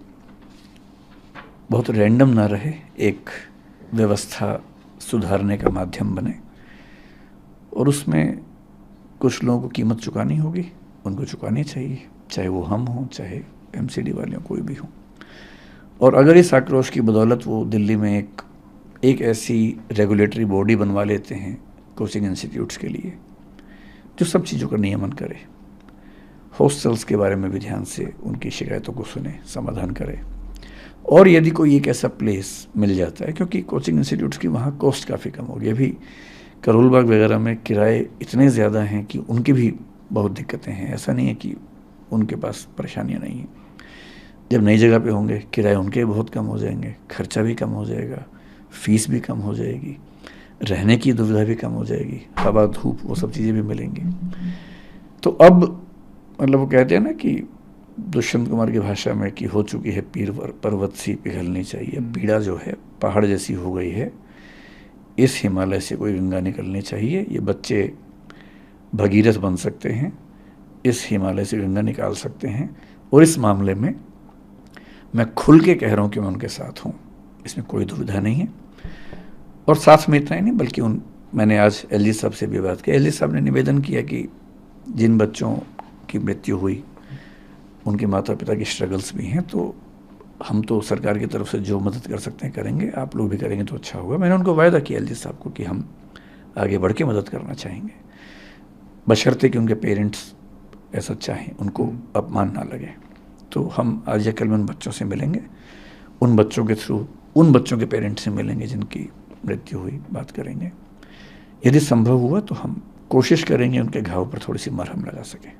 बहुत रैंडम ना रहे, एक व्यवस्था सुधारने का माध्यम बने। और उसमें कुछ लोगों को कीमत चुकानी होगी, उनको चुकानी चाहिए, चाहे वो हम हों, चाहे एमसीडी वाले हों, कोई भी हों। और अगर इस आक्रोश की बदौलत वो दिल्ली में एक ऐसी रेगुलेटरी बॉडी बनवा लेते हैं कोचिंग इंस्टीट्यूट्स के लिए जो सब चीज़ों का नियमन करे, हॉस्टल्स के बारे में भी ध्यान से उनकी शिकायतों को सुने, समाधान करे। और यदि कोई एक ऐसा प्लेस मिल जाता है, क्योंकि कोचिंग इंस्टीट्यूट्स की वहाँ कॉस्ट काफ़ी कम होगी। अभी करोल बाग वगैरह में किराए इतने ज़्यादा हैं कि उनकी भी बहुत दिक्कतें हैं। ऐसा नहीं है कि उनके पास परेशानियाँ नहीं हैं। जब नई जगह पे होंगे किराए उनके बहुत कम हो जाएंगे, खर्चा भी कम हो जाएगा, फीस भी कम हो जाएगी, रहने की दुविधा भी कम हो जाएगी, हवा धूप वो सब चीज़ें भी मिलेंगी। तो अब मतलब वो कहते हैं ना कि दुष्यंत कुमार की भाषा में कि हो चुकी है पीर पर्वत सी पिघलनी चाहिए। पीड़ा जो है पहाड़ जैसी हो गई है, इस हिमालय से कोई गंगा निकलनी चाहिए। ये बच्चे भगीरथ बन सकते हैं, इस हिमालय से गंगा निकाल सकते हैं। और इस मामले में मैं खुल के कह रहा हूँ कि मैं उनके साथ हूँ, इसमें कोई दुविधा नहीं है। और साथ में इतना ही नहीं बल्कि मैंने आज एलजी साहब से भी बात की। एलजी साहब ने निवेदन किया कि जिन बच्चों की मृत्यु हुई उनके माता पिता की स्ट्रगल्स भी हैं, तो हम तो सरकार की तरफ से जो मदद कर सकते हैं करेंगे, आप लोग भी करेंगे तो अच्छा होगा। मैंने उनको वायदा किया एलजी साहब को कि हम आगे बढ़ के मदद करना चाहेंगे, बशर्ते कि उनके पेरेंट्स ऐसा चाहें, उनको अपमान ना लगे। तो हम आज या कल में उन बच्चों से मिलेंगे, उन बच्चों के थ्रू उन बच्चों के पेरेंट्स से मिलेंगे जिनकी मृत्यु हुई, बात करेंगे। यदि संभव हुआ तो हम कोशिश करेंगे उनके घाव पर थोड़ी सी मरहम लगा सकें।